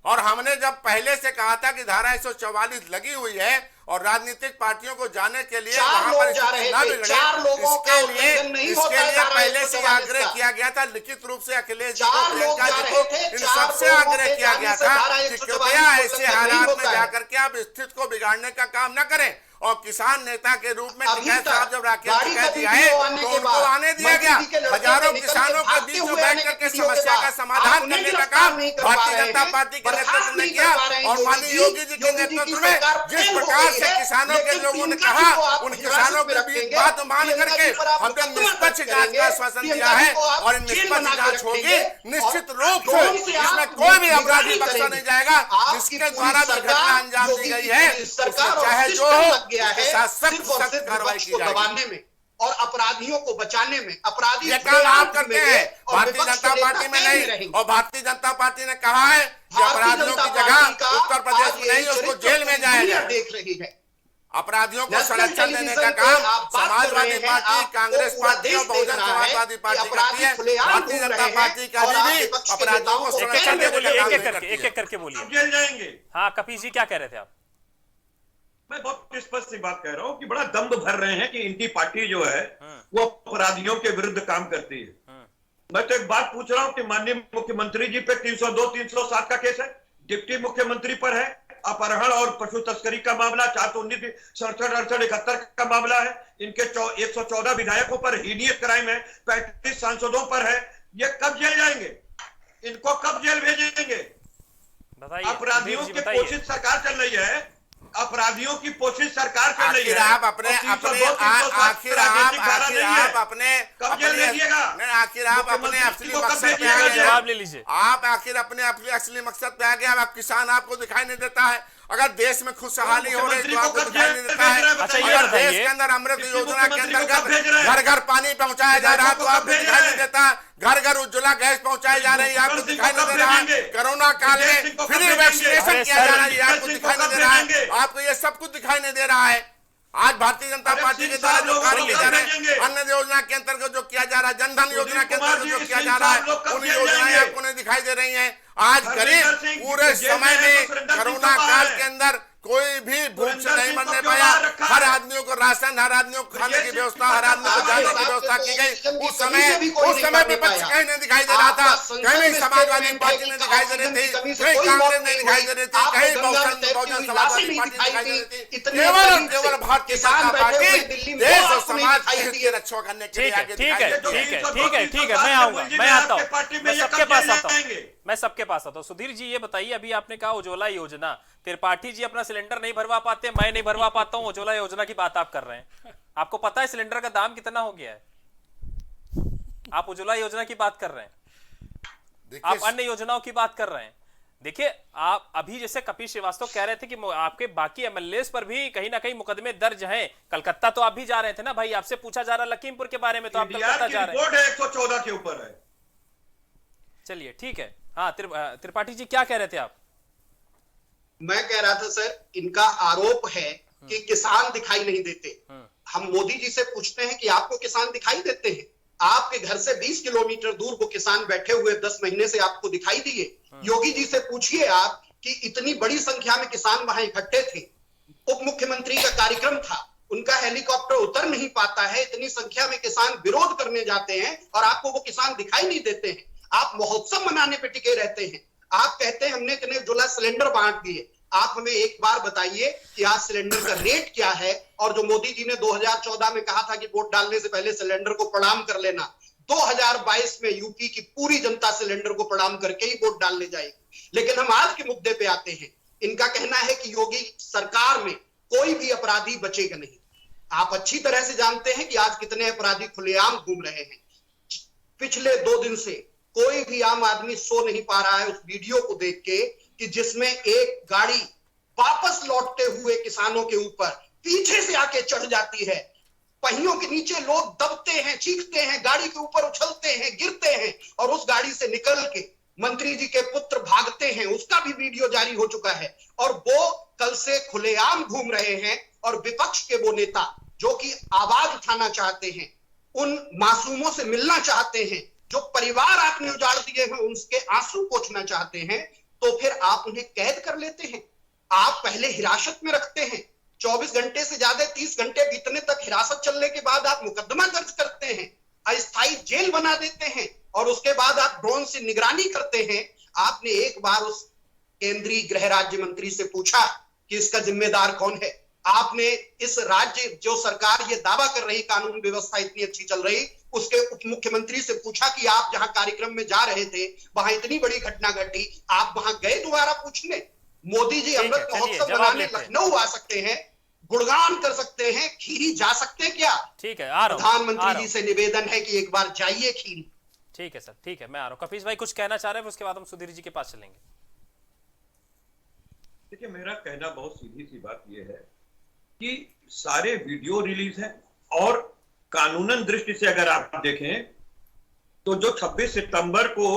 और हमने जब पहले से कहा था कि धारा 144 लगी हुई है और राजनीतिक पार्टियों को जाने के लिए वहां पर इसके लिए पहले से आग्रह किया गया था, लिखित रूप से अखिलेश जी को, प्रियंका जी को, इन सबसे आग्रह किया गया था कि कृपया ऐसे हालात में जाकर के आप स्थिति को बिगाड़ने का काम न करें। और किसान नेता के रूप में टिकैत साहब जब राकेश टिकैत जी आए तो उनको आने दिया गया। क्या हजारों किसानों के बीच में बैठ करके समस्या का समाधान करने का काम भारतीय जनता पार्टी के नेतृत्व ने किया। और माननीय योगी जी के नेतृत्व में जिस प्रकार से किसानों के लोगों ने कहा, उन किसानों के बीच बात मान करके हमने निष्पक्ष जांच का आश्वासन दिया है और निष्पक्ष जांच होगी निश्चित रूप से, इसमें कोई भी अपराधी बख्शा नहीं जाएगा। जिसके द्वारा दुर्घटना अंजाम दी गई है उससे चाहे जो हो उसके साथ सख्त कार्रवाई की जाएगी और अपराधियों को बचाने में, अपराधी ये काम आप करते हैं, भारतीय जनता पार्टी में नहीं। और भारतीय जनता पार्टी ने कहा है कि अपराधियों की जगह उत्तर प्रदेश में नहीं, उसको जेल में जाएगा। देख रही है अपराधियों को संरक्षण देने का काम समाजवादी पार्टी, कांग्रेस पार्टी और बहुजन समाजवादी पार्टी करती है। भारतीय जनता पार्टी का भी अपराधियों को संरक्षण देने का काम करती है। एक एक करके बोलिए। जेल जाएंगे। हाँ कपीस जी क्या कह रहे थे आप? मैं बहुत स्पष्ट सी बात कह रहा हूं कि बड़ा दम्भ भर रहे हैं कि इनकी पार्टी जो है वो अपराधियों के विरुद्ध काम करती है। मैं तो एक बात पूछ रहा हूं कि माननीय मुख्यमंत्री जी पे 302, 307 का केस है, डिप्टी मुख्यमंत्री पर है अपहरण और पशु तस्करी का मामला, 419, 67, 68, 71 का मामला है, इनके 114 विधायकों पर हीनियस क्राइम है, 35 सांसदों पर है। ये कब जेल जाएंगे? इनको कब जेल भेजेंगे? बताइए। अपराधियों की पोषित सरकार चल रही है, अपराधियों की पोषित सरकार चल रही है। आप अपने आखिर आप अपने कब जेल भेजिएगा? आखिर आप अपने असली मकसद पे आ गए। जवाब ले लीजिए। आप आखिर अपने असली मकसद पे आ गए। अब किसान आपको दिखाई नहीं देता है। अगर देश में खुशहाली हो रही तो आपको दिखाई नहीं देता है। अगर देश के अंदर अमृत योजना के अंतर्गत घर घर पानी पहुंचाया जा रहा है तो आपको दिखाई नहीं देता। घर घर उज्ज्वला गैस पहुंचाई जा रही है, आपको दिखाई नहीं दे रहा है। कोरोना काल में फ्री वैक्सीनेशन किया जा रहा है, आपको दिखाई नहीं दे रहा है। आपको ये सब कुछ दिखाई नहीं दे रहा है। आज भारतीय जनता पार्टी के द्वारा जो कार्य किए जा रहे हैं, अन्न योजना के अंतर्गत जो किया जा रहा है, जनधन योजना के अंतर्गत जो किया जा रहा है, उन योजनाएं आपको नहीं दिखाई दे रही हैं। आज गरीब पूरे समय में कोरोना काल के अंदर कोई भी भूख से नहीं मरने पाया। हर आदमियों को राशन, हर आदमियों को खाने की व्यवस्था, हर आदमी को जाने की व्यवस्था की गई। उस समय विपक्ष कहीं नहीं दिखाई दे रहा था, कहीं समाजवादी पार्टी नहीं दिखाई दे रही थी, कहीं कांग्रेस नहीं दिखाई दे रही थी, कहीं बहुजन समाजवादी पार्टी दिखाई दे रही थी। केवल भारतीय जनता पार्टी देश और समाज के हित की रक्षा करने के लिए आगे ठीक है, मैं आऊंगा, मैं आता हूँ, मैं सबके पास आता हूँ, मैं सबके पास आता हूँ। सुधीर जी ये बताइए, अभी आपने कहा उज्ज्वला योजना, त्रिपाठी जी अपना सिलेंडर नहीं भरवा पाते, मैं नहीं भरवा पाता हूँ, उज्ज्वला योजना की बात आप कर रहे हैं। आपको पता है सिलेंडर का दाम कितना हो गया है? आप उज्ज्वला योजना की बात कर रहे हैं, आप अन्य योजनाओं की बात कर रहे हैं। देखिए आप अभी जैसे कपिल श्रीवास्तव कह रहे थे कि आपके बाकी एमएलए पर भी कहीं ना कहीं मुकदमे दर्ज हैं। कलकत्ता तो आप भी जा रहे थे ना भाई, आपसे पूछा जा रहा लखीमपुर के बारे में, तो आप कलकत्ता जा रहे हैं। 114 के ऊपर है। चलिए ठीक है। हाँ त्रिपाठी जी क्या कह रहे थे आप? मैं कह रहा था सर, इनका आरोप है कि किसान दिखाई नहीं देते। हम मोदी जी से पूछते हैं कि आपको किसान दिखाई देते हैं? आपके घर से 20 किलोमीटर दूर वो किसान बैठे हुए 10 महीने से आपको दिखाई दिए? योगी जी से पूछिए आप कि इतनी बड़ी संख्या में किसान वहां इकट्ठे थे, उप मुख्यमंत्री का कार्यक्रम था, उनका हेलीकॉप्टर उतर नहीं पाता है, इतनी संख्या में किसान विरोध करने जाते हैं और आपको वो किसान दिखाई नहीं देते हैं। आप महोत्सव मनाने पे टिके रहते हैं। आप कहते हैं हमने इतने उज्ज्वला सिलेंडर बांट दिए। आप हमें एक बार बताइए कि आज सिलेंडर का रेट क्या है? और जो मोदी जी ने 2014 में कहा था कि वोट डालने से पहले सिलेंडर को प्रणाम कर लेना, 2022 में यूपी की पूरी जनता सिलेंडर को प्रणाम करके ही वोट डालने जाएगी। लेकिन हम आज के मुद्दे पे आते हैं। इनका कहना है कि योगी सरकार में कोई भी अपराधी बचेगा नहीं। आप अच्छी तरह से जानते हैं कि आज कितने अपराधी खुलेआम घूम रहे हैं। पिछले 2 दिन से कोई भी आम आदमी सो नहीं पा रहा है उस वीडियो को देख के कि जिसमें एक गाड़ी वापस लौटते हुए किसानों के ऊपर पीछे से आके चढ़ जाती है। पहियों के नीचे लोग दबते हैं, चीखते हैं, गाड़ी के ऊपर उछलते हैं, गिरते हैं और उस गाड़ी से निकल के मंत्री जी के पुत्र भागते हैं। उसका भी वीडियो जारी हो चुका है और वो कल से खुलेआम घूम रहे हैं। और विपक्ष के वो नेता जो कि आवाज उठाना चाहते हैं, उन मासूमों से मिलना चाहते हैं, जो परिवार आपने उजाड़ दिए हैं उनके आंसू पोंछना चाहते हैं, तो फिर आप उन्हें कैद कर लेते हैं। आप पहले हिरासत में रखते हैं, 24 घंटे से ज्यादा 30 घंटे बीतने तक हिरासत चलने के बाद आप मुकदमा दर्ज करते हैं, अस्थायी जेल बना देते हैं और उसके बाद आप ड्रोन से निगरानी करते हैं। आपने एक बार उस केंद्रीय गृह राज्य मंत्री से पूछा कि इसका जिम्मेदार कौन है? आपने इस राज्य जो सरकार ये दावा कर रही कानून व्यवस्था इतनी अच्छी चल रही, उसके उप मुख्यमंत्री से पूछा कि आप जहां कार्यक्रम में जा रहे थे वहां इतनी बड़ी घटना घटी, आप वहां गए दोबारा पूछने? मोदी जी अमृत महोत्सव मनाने लखनऊ आ सकते हैं, गुणगान कर सकते हैं, खीरी जा सकते हैं क्या? ठीक है, आ रहा हूं, प्रधानमंत्री जी से निवेदन है कि एक बार जाइए खीरी। ठीक है सर, ठीक है, मैं आ रहा हूं। कपीश भाई कुछ कहना चाह रहे हैं, उसके बाद हम सुधीर जी के पास चलेंगे। देखिए, मेरा कहना बहुत सीधी सी बात यह है कि सारे वीडियो रिलीज हैं और कानूनन दृष्टि से अगर आप देखें तो जो 26 सितंबर को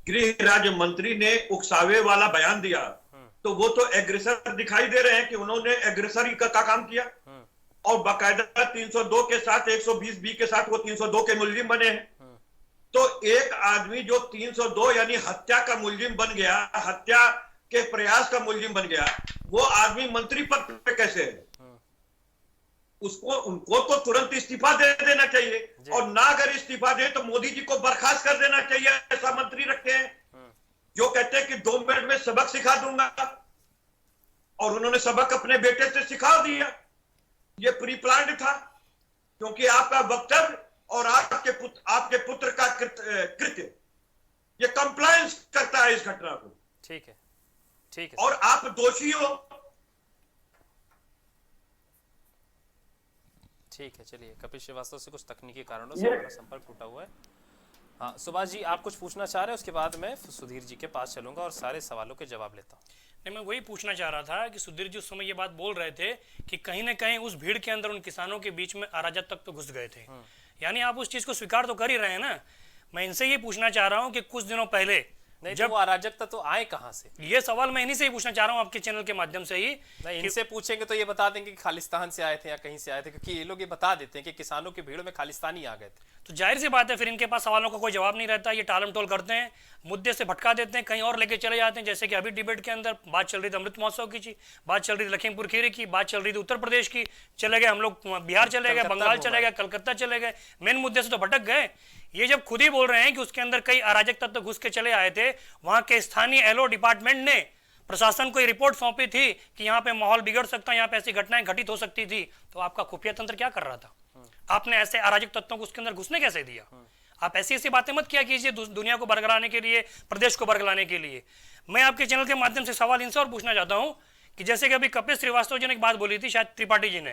गृह राज्य मंत्री ने उकसावे वाला बयान दिया, तो वो तो एग्रेसर दिखाई दे रहे हैं कि उन्होंने एग्रेसर का काम किया और बाकायदा 302 के साथ 120B के साथ वो 302 के मुलजिम बने हैं। तो एक आदमी जो 302 यानी हत्या का मुलजिम बन गया, हत्या के प्रयास का मुलजिम बन गया, वो आदमी मंत्री पद पे कैसे है? उनको तो तुरंत इस्तीफा दे देना चाहिए, और ना अगर इस्तीफा दे तो मोदी जी को बर्खास्त कर देना चाहिए। ऐसा मंत्री रखते हैं जो कहते हैं कि 2 मिनट में सबक सिखा दूंगा, और उन्होंने सबक अपने बेटे से सिखा दिया। ये प्री प्लान्ड था, क्योंकि आपका वक्तव्य और आपके पुत्र का कृत्य ये कंप्लायंस करता है इस घटना को। ठीक है, ठीक है, और आप दोषी हो। ठीक है, चलिए। कपिल श्रीवास्तव से कुछ तकनीकी कारणों से हमारा संपर्क टूटा हुआ है। हाँ, सुभाष जी आप कुछ पूछना चाह रहे हैं, उसके बाद मैं सुधीर जी के पास चलूंगा और सारे सवालों के जवाब लेता हूँ। नहीं, मैं वही पूछना चाह रहा था कि सुधीर जी उस समय ये बात बोल रहे थे कि कहीं ना कहीं उस भीड़ के अंदर उन किसानों के बीच में अराजक तक तो घुस गए थे, यानी आप उस चीज को स्वीकार तो कर ही रहे हैं ना। मैं इनसे ये पूछना चाह रहा हूँ कि कुछ दिनों पहले नहीं, जब वो अराजकता तो आए कहां से? ये सवाल मैं इन्हीं से ही पूछना चाह रहा हूँ आपके चैनल के माध्यम से ही। नहीं, इनसे पूछेंगे तो ये बता देंगे कि खालिस्तान से आए थे या कहीं से आए थे, क्योंकि ये लोग ये बता देते हैं कि किसानों की भीड़ में खालिस्तानी आ गए थे। तो जाहिर सी बात है फिर इनके पास सवालों का कोई जवाब नहीं रहता, ये टालम टोल करते हैं, मुद्दे से भटका देते हैं, कहीं और लेके चले जाते हैं। जैसे कि अभी डिबेट के अंदर बात चल रही थी अमृत महोत्सव की, बात चल रही थी लखीमपुर खीरी की, बात चल रही थी उत्तर प्रदेश की, चले गए हम लोग बिहार चले गए, बंगाल चले गए, कलकत्ता चले गए, मेन मुद्दे से तो भटक गए। ये जब खुद ही बोल रहे हैं कि उसके अंदर कई अराजक तत्व घुस के चले आए थे, वहां के स्थानीय एलओ डिपार्टमेंट ने प्रशासन को रिपोर्ट सौंपी थी कि यहाँ पे माहौल बिगड़ सकता है, यहाँ पे ऐसी घटनाएं घटित हो सकती थी, तो आपका खुफिया तंत्र क्या कर रहा था? आपने ऐसे अराजक तत्वों को उसके अंदर घुसने कैसे दिया? आप ऐसी ऐसी बातें मत किया कीजिए दुनिया को बरगलाने के लिए, प्रदेश को बरगलाने के लिए। मैं आपके चैनल के माध्यम से सवाल इनसे और पूछना चाहता हूं कि जैसे कि अभी कपिल श्रीवास्तव जी ने एक बात बोली थी, शायद त्रिपाठी जी ने,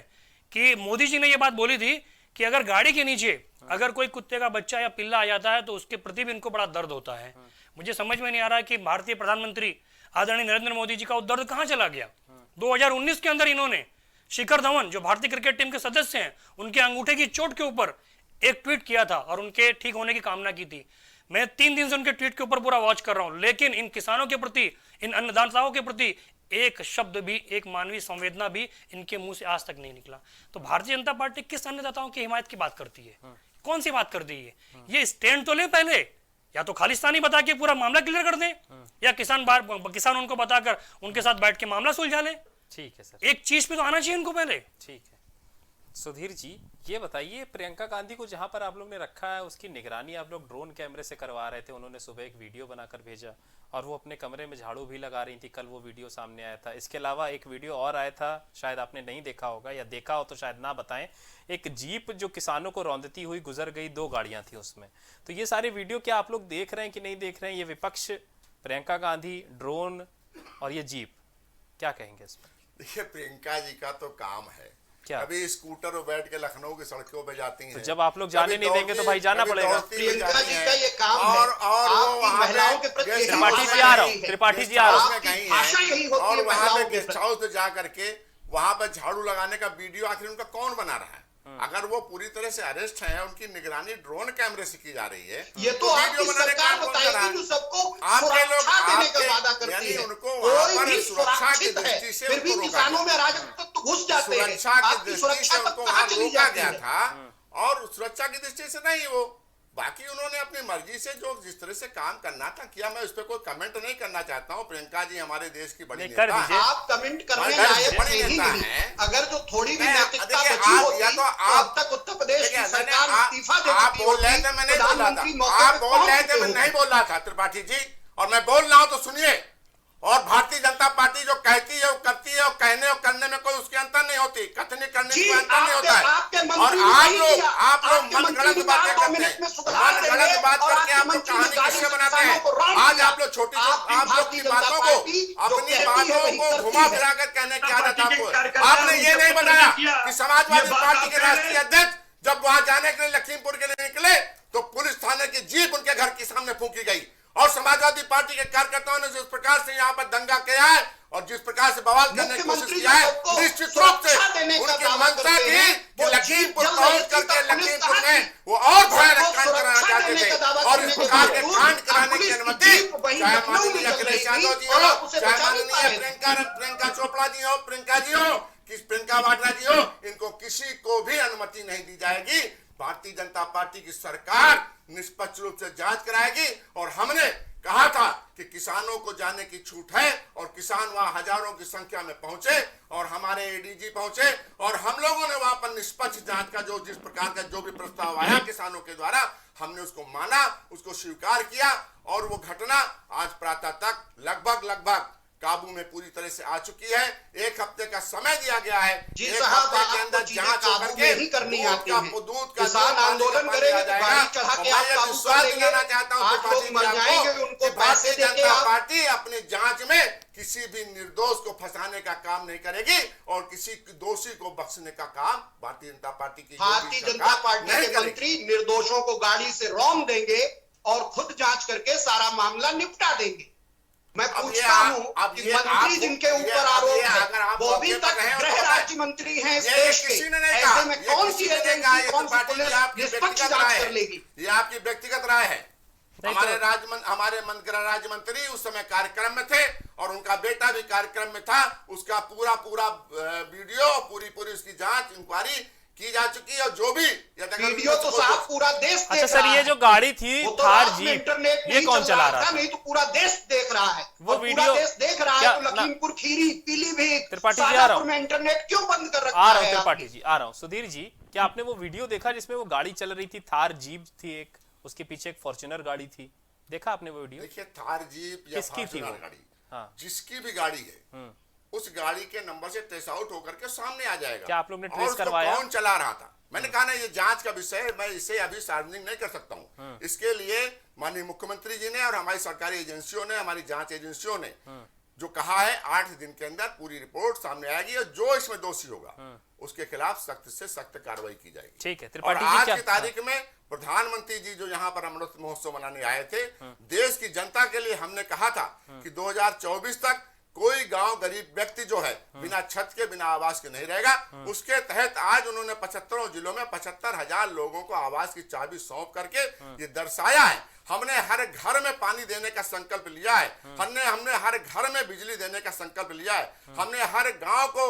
कि मोदी जी ने यह बात बोली थी कि अगर गाड़ी के नीचे अगर कोई कुत्ते का बच्चा या पिल्ला आ जाता है तो उसके प्रति भी इनको बड़ा दर्द होता है। मुझे समझ में नहीं आ रहा कि भारतीय प्रधानमंत्री आदरणीय नरेंद्र मोदी जी का वो दर्द कहां चला गया? 2019 के अंदर इन्होंने शिखर धवन जो भारतीय क्रिकेट टीम के सदस्य हैं, उनके अंगूठे की चोट के ऊपर एक ट्वीट किया था और उनके ठीक होने की कामना की थी। मैं 3 दिन से उनके ट्वीट के ऊपर पूरा वॉच कर रहा हूं, लेकिन इन किसानों के प्रति, इन अन्नदाताओं के प्रति एक शब्द भी, एक मानवीय संवेदना भी इनके मुंह से आज तक नहीं निकला। तो भारतीय जनता पार्टी किस अन्नदाताओं की हिमायत की बात करती है? कौन सी बात करती है? ये स्टैंड तो ले पहले, या तो खालिस्तानी बता के पूरा मामला क्लियर कर दें, या किसान उनको बताकर उनके साथ बैठ के मामला सुलझा ले। ठीक है सर, एक चीज पे तो आना चाहिए इनको पहले। ठीक है। सुधीर जी ये बताइए, प्रियंका गांधी को जहां पर आप लोग ने रखा है उसकी निगरानी आप लोग ड्रोन कैमरे से करवा रहे थे। उन्होंने सुबह एक वीडियो बनाकर भेजा और वो अपने कमरे में झाड़ू भी लगा रही थी, कल वो वीडियो सामने आया था। इसके अलावा एक वीडियो और आया था, शायद आपने नहीं देखा होगा, या देखा हो तो शायद ना बताएं। एक जीप जो किसानों को रौंदती हुई गुजर गई, 2 गाड़ियां थी उसमें। तो ये सारे वीडियो क्या आप लोग देख रहे हैं कि नहीं देख रहे हैं? ये विपक्ष, प्रियंका गांधी, ड्रोन और ये जीप, क्या कहेंगे इसमें? देखिए, प्रियंका जी का तो काम है क्या? अभी स्कूटर पर बैठ के लखनऊ की सड़कों पे जाती हैं। तो जब आप लोग जाने नहीं देंगे तो भाई जाना पड़ेगा। प्रियंका जी का ये काम और आपकी महिलाओं के प्रति यही त्रिपाठी जी आ रहा हूँ, त्रिपाठी जी आ रहा हूँ। भाषा यही होती है और वहां महिलाओं पे के गेस्ट हाउस पे जा करके वहां पे झाड़ू लगाने का वीडियो आखिर उनका कौन बना रहा है? अगर वो पूरी तरह से अरेस्ट हैं, उनकी निगरानी ड्रोन कैमरे से की जा रही है, ये तो आपकी सरकार बताएगी जो सबको सुरक्षा देने का वादा करती है। उनको कोई भी सुरक्षा की सुरक्षित है, दृष्टि से फिर भी किसानों में अराजकता तो घुस जाते हैं। सुरक्षा की आपकी दृष्टि सुरक्षा से तक उनको कहाँ वहां चली रोका जाती गया है? था, और सुरक्षा की दृष्टि से नहीं, वो बाकी उन्होंने अपनी मर्जी से जो जिस तरह से काम करना था किया। मैं उस पर कोई कमेंट नहीं करना चाहता हूँ। प्रियंका जी हमारे देश की बड़ी नेता है। आप कमेंट करने लायक बड़ी नहीं नेता नहीं। है। अगर जो थोड़ी भी मैं- नैतिकता देखिए, बची आप- होती या तो तो अब तक उत्तर प्रदेश की देखिए, सरकार आप- इस्तीफा दे आप चुकी बोल रहे होती, थे, मैं नहीं बोल रहा प्रधानमंत्री था। मौके आप पे बोल रहे पहुंच थे, मैं चुके नहीं होते। बोल रहा था त्रिपाठी जी, और मैं बोल रहा हूं तो सुनिए। और भारतीय जनता पार्टी जो कहती है वो करती है, और कहने और करने में कोई उसके अंतर नहीं होती, कथनी करने में कोई अंतर नहीं होता है। और आप लोग मनगढ़ंत बातें करते हैं, मनगढ़ंत बात करके आप लोग कहानी किससे बनाते हैं। आज आप लोग आप लोग की बातों को, अपनी बातों को घुमा फिरा कर कहने की आदत आपको। आपने ये नहीं बताया कि समाजवादी पार्टी के राष्ट्रीय अध्यक्ष जब वहां जाने के लिए लखीमपुर के लिए निकले तो पुलिस थाने की जीप उनके घर के सामने फूंकी गई, और समाजवादी पार्टी के कार्यकर्ताओं ने जिस प्रकार से यहाँ पर दंगा किया है और जिस प्रकार से बवाल करने की कोशिश किया है, निश्चित रूप से उनकी मंशा थी कि लखीमपुर पहुंच करके लखीमपुर में वो और भयानक कांड कराना चाहते थे, और इस प्रकार के कांड कराने की अनुमति चाहे माननीय अखिलेश यादव जी हो, चाहे माननीय प्रियंका चोपड़ा जी हो, प्रियंका वाड्रा जी हो, इनको किसी को भी अनुमति नहीं दी जाएगी। भारतीय जनता पार्टी की सरकार निष्पक्ष रूप से जांच कराएगी, और हमने कहा था कि किसानों को जाने की छूट है, और किसान वहां हजारों की संख्या में पहुंचे और हमारे एडीजी पहुंचे, और हम लोगों ने वहां पर निष्पक्ष जांच का जिस प्रकार का जो भी प्रस्ताव आया किसानों के द्वारा, हमने उसको माना, उसको स्वीकार किया, और वो घटना आज प्रातः तक लगभग काबू में पूरी तरह से आ चुकी है। 1 हफ्ते का समय दिया गया है, 1 हफ्ते के अंदर जांच करके नहीं करनी आती है। दूध का किसान आंदोलन करेंगे तो गाड़ी चढ़ा के आप काबू कर लेंगे। दिलाना चाहता हूं आप लोग मर जाएंगे, उनको पैसे भारतीय देके जनता आप पार्टी अपनी जांच में किसी भी निर्दोष को फंसाने का काम नहीं करेगी, और किसी दोषी को बख्शने का काम भारतीय जनता पार्टी की भारतीय जनता पार्टी के मंत्री निर्दोषों को गाड़ी से रौंद देंगे और खुद जांच करके सारा मामला निपटा देंगे। मैं पूछता हूं कि मंत्री जिनके ऊपर आरोप है वो अभी तक गृह राज्य मंत्री हैं इस देश के, ऐसे में कौन सी एजेंसी, कौन सी पुलिस निष्पक्ष जांच कर लेगी? ये आपकी व्यक्तिगत राय है। हमारे गृह राज्य मंत्री उस समय कार्यक्रम में थे, और उनका बेटा भी कार्यक्रम में था। उसका पूरा वीडियो, पूरी उसकी जांच इंक्वायरी की जा चुकी है, और जो भी वीडियो तो साहब पूरा देश देख अच्छा सर, रहा ये है। जो गाड़ी थी वो तो थार रात में जीप, इंटरनेट ये नहीं कौन चल चला रहा रहा था, था? नहीं तो पूरा देश देख रहा है। वो और वीडियो पूरा देश देख रहा क्या- है तो लखीमपुर खीरी, पीलीभीत, त्रिपाठी जी आ रहा हूं। शाजापुर में इंटरनेट क्यों बंद कर रखा आ रहा हूँ है? त्रिपाठी जी, आ रहा हूँ। सुधीर जी, क्या आपने वो वीडियो देखा जिसमें वो गाड़ी चल रही थी, थार जीप थी एक, उसके पीछे एक फॉर्च्यूनर गाड़ी थी, देखा आपने वो वीडियो? देखिए, थार जीप या किसकी थी वो? गाड़ी, हाँ। जिसकी भी गाड़ी है उस गाड़ी के नंबर से ट्रेस आउट होकर के सामने आ जाएगा। क्या आप लोग ने और ट्रेस उसको करवाया? कौन चला रहा था? मैंने कहा ना, ये जांच का विषय है, मैं इसे अभी सार्वजनिक नहीं कर सकता हूँ। इसके लिए माननीय मुख्यमंत्री जी ने और हमारी सरकारी एजेंसियों ने, हमारी जांच एजेंसियों ने जो कहा है 8 दिन के अंदर पूरी रिपोर्ट सामने आएगी, और जो इसमें दोषी होगा उसके खिलाफ सख्त से सख्त कार्रवाई की जाएगी। ठीक है और त्रिपाठी जी, आज क्या की तारीख में प्रधानमंत्री जी जो यहाँ पर अमृत महोत्सव मनाने आए थे, देश की जनता के लिए हमने कहा था कि 2024 तक कोई गांव गरीब व्यक्ति जो है बिना छत के, बिना आवास के नहीं रहेगा। उसके तहत आज उन्होंने 75 जिलों में 75,000 लोगों को आवास की चाबी सौंप करके ये दर्शाया है। हमने हर घर में पानी देने का संकल्प लिया है, हमने हर घर में बिजली देने का संकल्प लिया है, हमने हर गांव को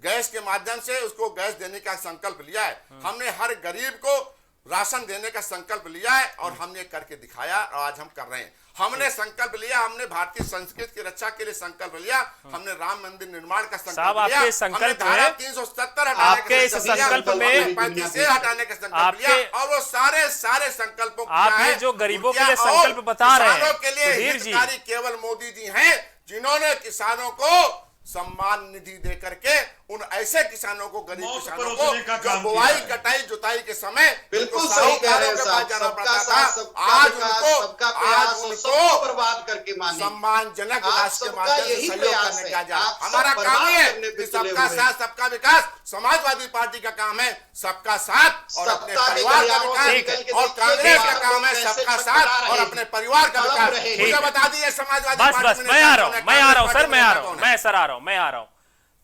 गैस के माध्यम से उसको गैस देने का संकल्प लिया है, हमने हर गरीब को राशन देने का संकल्प लिया है, और हमने करके दिखाया, और आज हम कर रहे हैं। हमने संकल्प लिया, हमने भारतीय संस्कृति की रक्षा के लिए संकल्प लिया, हमने राम मंदिर निर्माण का संकल्प लिया, आपके संकल्प हमने धारा में 370 आपके इस संकल्प में 35 हटाने का संकल्प लिया, और वो सारे संकल्पों आप ये जो गरीबों के लिए संकल्प बता रहे हैं, किसानों के लिए सुधीर जी, हितकारी केवल मोदी जी हैं, जिन्होंने किसानों को सम्मान निधि दे करके उन ऐसे किसानों को, गरीब किसानों को जो बुआई कटाई जुताई के समय बिल्कुल सही कह रहे हैं साहब, सबका साथ, सबका विकास, सबका प्रयास, सबको बर्बाद करके मानिए। सम्मानजनक आप राष्ट्र के सबका माध्यम से यही सहयोग प्रयास करने है। का जा आप सब हमारा बर्बाद काम है करने पे कि तुले सबका हुए हैं। साथ सबका विकास। समाजवादी पार्टी का काम है सबका साथ और अपने सत्ता के परिवार का गलियारों से विकास, निकल के और देखिए कांग्रेस का बिहार काम को है कैसे सबका खटखटा साथ और रहे हैं। अपने परिवार का तड़प विकास। रहे हैं। मुझे बता दीजिए समाजवादी बस पार्टी बस में मैं आ रहा नेता हूँ, मैं आ रहा हूँ कौन है? सर, मैं आ रहा कौन हूँ, है? मैं सर आ रहा हूँ, मैं आ रहा हूँ।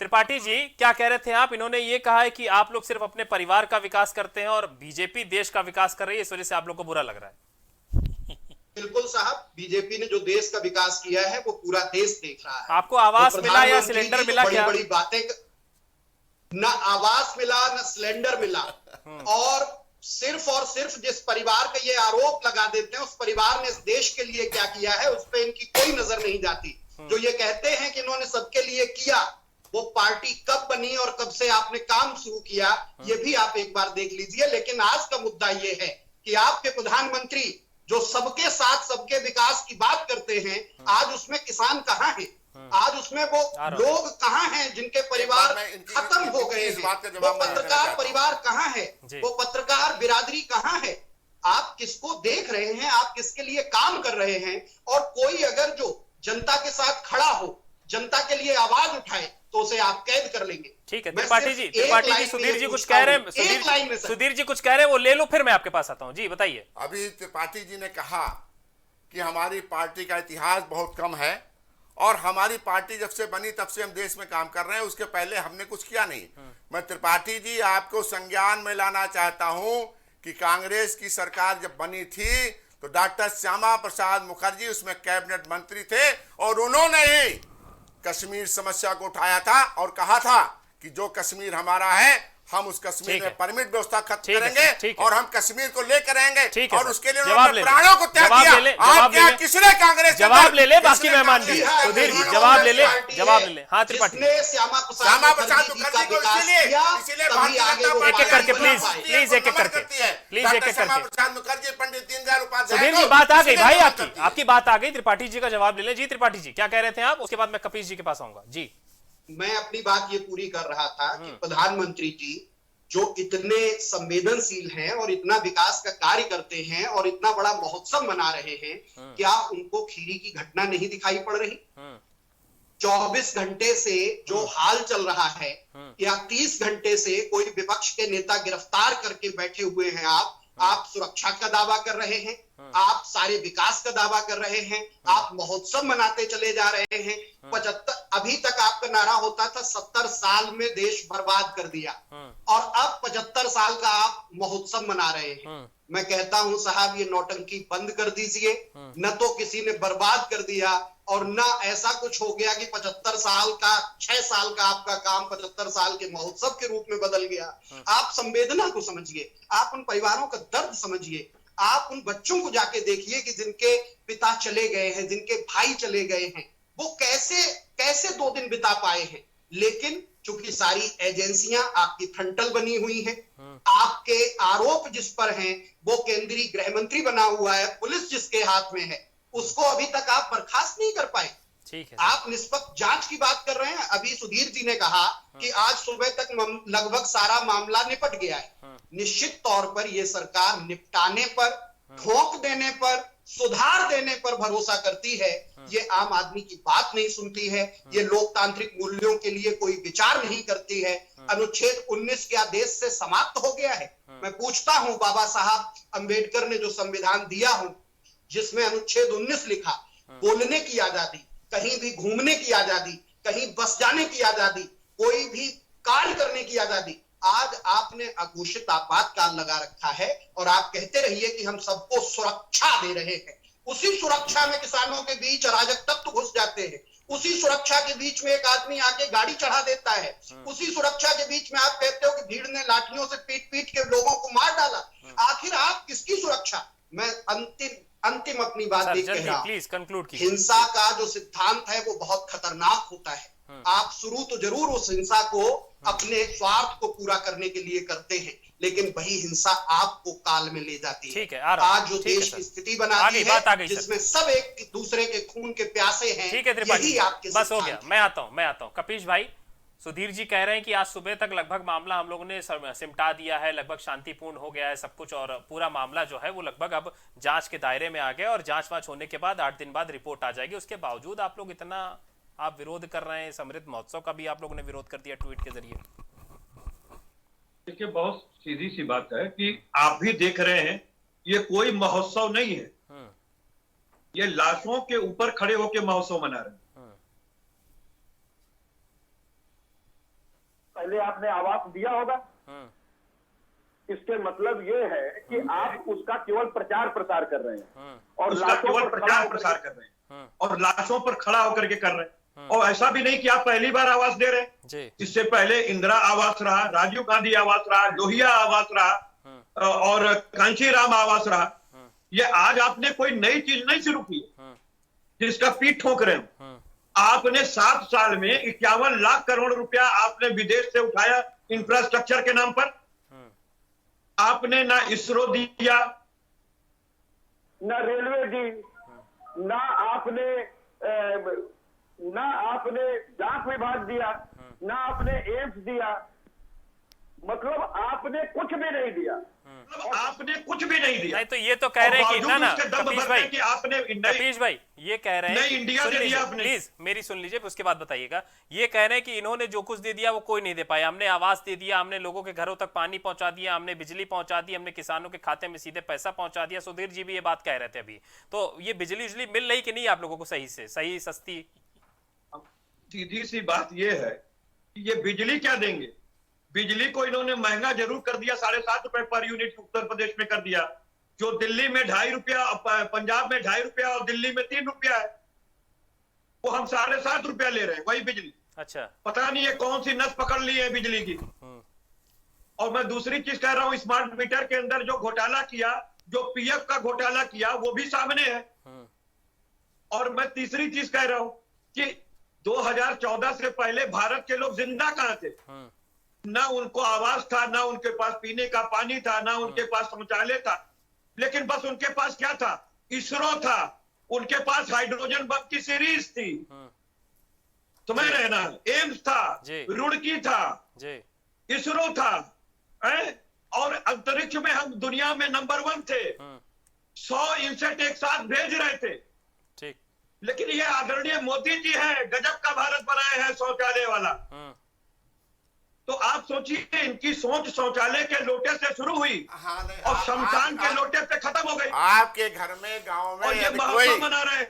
त्रिपाठी जी, क्या कह रहे थे आप? इन्होंने ये कहा है कि आप लोग सिर्फ अपने परिवार का विकास करते हैं और बीजेपी देश का विकास कर रही है, इस वजह से आप लोग को बुरा लग रहा है। बिल्कुल साहब, बीजेपी ने जो देश का विकास किया है वो पूरा देश देख रहा है। आपको आवास तो मिला या प्रधानमंत्री सिलेंडर जी मिला? बड़ी क्या बड़ी बातें, न आवास मिला न सिलेंडर मिला, और सिर्फ जिस परिवार का ये आरोप लगा देते हैं उस परिवार ने इस देश के लिए क्या किया है उस पर इनकी कोई नजर नहीं जाती। जो ये कहते हैं कि इन्होंने सबके लिए किया, वो पार्टी कब बनी और कब से आपने काम शुरू किया, ये भी आप एक बार देख लीजिए। लेकिन आज का मुद्दा ये है कि आपके प्रधानमंत्री जो सबके साथ सबके विकास की बात करते हैं, आज उसमें किसान कहाँ है? आज उसमें वो लोग कहाँ हैं जिनके परिवार खत्म हो गए हैं? वो पत्रकार परिवार कहाँ है? वो पत्रकार बिरादरी कहाँ है? आप किसको देख रहे हैं? आप किसके लिए काम कर रहे हैं? और कोई अगर जो जनता के साथ खड़ा हो, जनता के लिए आवाज उठाए, तो उसे आप कैद कर लेंगे। ठीक है त्रिपाठी जी, सुधीर जी कुछ कह रहे हैं, सुधीर जी कुछ कह रहे हैं, वो ले लो, फिर मैं आपके पास आता हूं। जी बताइए। अभी त्रिपाठी जी ने कहा कि हमारी पार्टी का इतिहास बहुत कम है और हमारी पार्टी जब से बनी तब से हम देश में काम कर रहे हैं, उसके पहले हमने कुछ किया नहीं। मैं त्रिपाठी जी आपको संज्ञान में लाना चाहता हूं कि कांग्रेस की सरकार जब बनी थी तो डॉक्टर श्यामा प्रसाद मुखर्जी उसमें कैबिनेट मंत्री थे और उन्होंने ही कश्मीर समस्या को उठाया था और कहा था कि जो कश्मीर हमारा है, हम उस कश्मीर में परमिट व्यवस्था खत्म करेंगे और हम कश्मीर को लेकर रहेंगे और उसके लिए उन्होंने प्राणों को त्याग दिया। आप क्या किसने कांग्रेस जवाब ले ले, बाकी मेहमान भी सुधीर जी जवाब ले ले, जवाब ले ले। हाँ त्रिपाठी, श्यामा प्रसाद मुखर्जी को इसीलिए एक एक करके प्लीज प्लीज एक एक करके प्लीज एक एक करके। प्रसाद मुखर्जी, पंडित दीनदयाल उपाध्याय। सुधीर जी बात आ गई भाई, आपकी बात आ गई। त्रिपाठी जी का जवाब ले ले। जी त्रिपाठी जी क्या कह रहे थे आप? उसके बाद मैं कपीश जी के पास आऊंगा। जी मैं अपनी बात ये पूरी कर रहा था कि प्रधानमंत्री जी जो इतने संवेदनशील हैं और इतना विकास का कार्य करते हैं और इतना बड़ा महोत्सव मना रहे हैं, क्या उनको खीरी की घटना नहीं दिखाई पड़ रही? 24 घंटे से जो हाल चल रहा है या 30 घंटे से कोई विपक्ष के नेता गिरफ्तार करके बैठे हुए हैं। आप सुरक्षा का दावा कर रहे हैं, आप सारे विकास का दावा कर रहे हैं, आप महोत्सव मनाते चले जा रहे हैं। 75 अभी तक आपका नारा होता था 70 साल में देश बर्बाद कर दिया और अब 75 साल का आप महोत्सव मना रहे हैं। मैं कहता हूं साहब ये नौटंकी बंद कर दीजिए। न तो किसी ने बर्बाद कर दिया और न ऐसा कुछ हो गया कि 75 साल का 6 साल का आपका काम 75 साल के महोत्सव के रूप में बदल गया। आप संवेदना को समझिए, आप उन परिवारों का दर्द समझिए, आप उन बच्चों को जाके देखिए कि जिनके पिता चले गए हैं, जिनके भाई चले गए हैं, वो कैसे 2 दिन बिता पाए हैं। लेकिन चूंकि सारी एजेंसियां आपकी फ्रंटल बनी हुई हैं, आपके आरोप जिस पर हैं वो केंद्रीय गृह मंत्री बना हुआ है, पुलिस जिसके हाथ में है, उसको अभी तक आप बर्खास्त नहीं कर पाए। ठीक है, आप निष्पक्ष जांच की बात कर रहे हैं। अभी सुधीर जी ने कहा कि आज सुबह तक लगभग सारा मामला निपट गया है। निश्चित तौर पर यह सरकार निपटाने पर, ठोक देने पर, सुधार देने पर भरोसा करती है। ये आम आदमी की बात नहीं सुनती है, ये लोकतांत्रिक मूल्यों के लिए कोई विचार नहीं करती है। अनुच्छेद 19 क्या देश से समाप्त हो गया है? मैं पूछता हूं, बाबा साहब अंबेडकर ने जो संविधान दिया हो जिसमें अनुच्छेद 19 लिखा, बोलने की आजादी, कहीं भी घूमने की आजादी, कहीं बस जाने की आजादी, कोई भी कार्य करने की आजादी, आज आपने अघोषित आपातकाल लगा रखा है और आप कहते रहिए कि हम सबको सुरक्षा दे रहे हैं। उसी सुरक्षा में किसानों के बीच अराजक तत्व घुस जाते हैं, उसी सुरक्षा के बीच में एक आदमी आके गाड़ी चढ़ा देता है, उसी सुरक्षा के बीच में आप कहते हो कि भीड़ ने लाठियों से पीट के लोगों को मार डाला। आखिर आप किसकी सुरक्षा? मैं अंतिम अपनी बात देख कह रहा हूं, हिंसा का जो सिद्धांत है वो बहुत खतरनाक होता है। आप शुरू तो जरूर उस हिंसा को अपने स्वार्थ को पूरा करने के लिए करते हैं, लेकिन वही हिंसा आपको काल में ले जाती है। आज जो देश की स्थिति बनाती है जिसमें सब एक दूसरे के खून के प्यासे हैं, यही आपके बस हो गया। मैं आता हूं कपीश भाई। सुधीर जी कह रहे हैं कि आज सुबह तक लगभग मामला हम लोगों ने सिमटा दिया है, लगभग शांतिपूर्ण हो गया है सब कुछ और पूरा मामला जो है वो लगभग अब जांच के दायरे में आ गया और जांच वांच होने के बाद 8 दिन बाद रिपोर्ट आ जाएगी। उसके बावजूद आप लोग इतना विरोध कर रहे हैं। समृद्ध महोत्सव का भी आप लोगों ने विरोध कर दिया ट्वीट के जरिए। देखिए बहुत सीधी सी बात है कि आप भी देख रहे हैं ये कोई महोत्सव नहीं है, ये लाशों के ऊपर खड़े होकर महोत्सव मना रहे हैं। पहले आपने आवाज दिया होगा, इसके मतलब ये है कि आप उसका केवल प्रचार प्रसार कर रहे हैं और उसका केवल प्रचार प्रसार कर रहे हैं और लाशों पर खड़ा होकर के कर रहे हैं। और ऐसा भी नहीं कि आप पहली बार आवाज दे रहे हैं, इससे पहले इंदिरा आवास रहा, राजीव गांधी आवास रहा, लोहिया आवास रहा और कांचीराम आवास रहा। ये आज आपने कोई नई चीज नहीं शुरू की जिसका पीठ ठोक रहे हो। आपने 7 साल में 51 लाख करोड़ रुपया आपने विदेश से उठाया इंफ्रास्ट्रक्चर के नाम पर। आपने ना इसरो दिया, न रेलवे दी, ना आपने डाक विभाग दिया, ना आपने एम्स दिया, मतलब आपने कुछ भी नहीं दिया। मतलब आपने कुछ भी नहीं दिया। नहीं तो ये तो कह रहे हैं कि ना ना कपीश भाई, कि आपने कपीश भाई ये कह रहे हैं, नहीं इंडिया दे दिया आपने। प्लीज मेरी सुन लीजिए उसके बाद बताइएगा। ये कह रहे हैं कि इन्होंने जो कुछ दे दिया वो कोई नहीं दे पाया। हमने आवास दे दिया, हमने लोगों के घरों तक पानी पहुंचा दिया, हमने बिजली पहुंचा दी, हमने किसानों के खाते में सीधे पैसा पहुंचा दिया। सुधीर जी भी ये बात कह रहे थे अभी। तो ये बिजली मिल रही कि नहीं आप लोगों को सही से, सही सस्ती? सीधी सी बात ये है कि ये बिजली क्या देंगे? बिजली को इन्होंने महंगा जरूर कर दिया, 7.5 रुपए पर यूनिट उत्तर प्रदेश में कर दिया, जो दिल्ली में 2.5 रुपया, पंजाब में 2.5 रुपया और दिल्ली में 3 रुपया है, वो हम 7.5 रुपया ले रहे हैं वही बिजली। अच्छा, पता नहीं है कौन सी नस पकड़ ली है बिजली की। और मैं दूसरी चीज कह रहा हूं, स्मार्ट मीटर के अंदर जो घोटाला किया, जो पीएफ का घोटाला किया, वो भी सामने है। और मैं तीसरी चीज कह रहा हूं कि 2014 से पहले भारत के लोग जिंदा कहां थे? ना उनको आवास था, ना उनके पास पीने का पानी था, ना उनके पास शौचालय था, लेकिन बस उनके पास क्या था? इसरो था, उनके पास हाइड्रोजन बम की सीरीज थी, समझ रहे ना? एम्स था, रुड़की था, इसरो था, और अंतरिक्ष में हम दुनिया में नंबर 1 थे, 100 इनसेट एक साथ भेज रहे थे। ठीक। लेकिन ये आदरणीय मोदी जी हैं, गजब का भारत बनाए हैं शौचालय वाला। तो आप सोचिए, इनकी सोच शौचालय के लोटे से शुरू हुई और शमशान के लोटे पे खत्म हो गई। आपके घर में गांव में ये महोत्सव मना रहे हैं।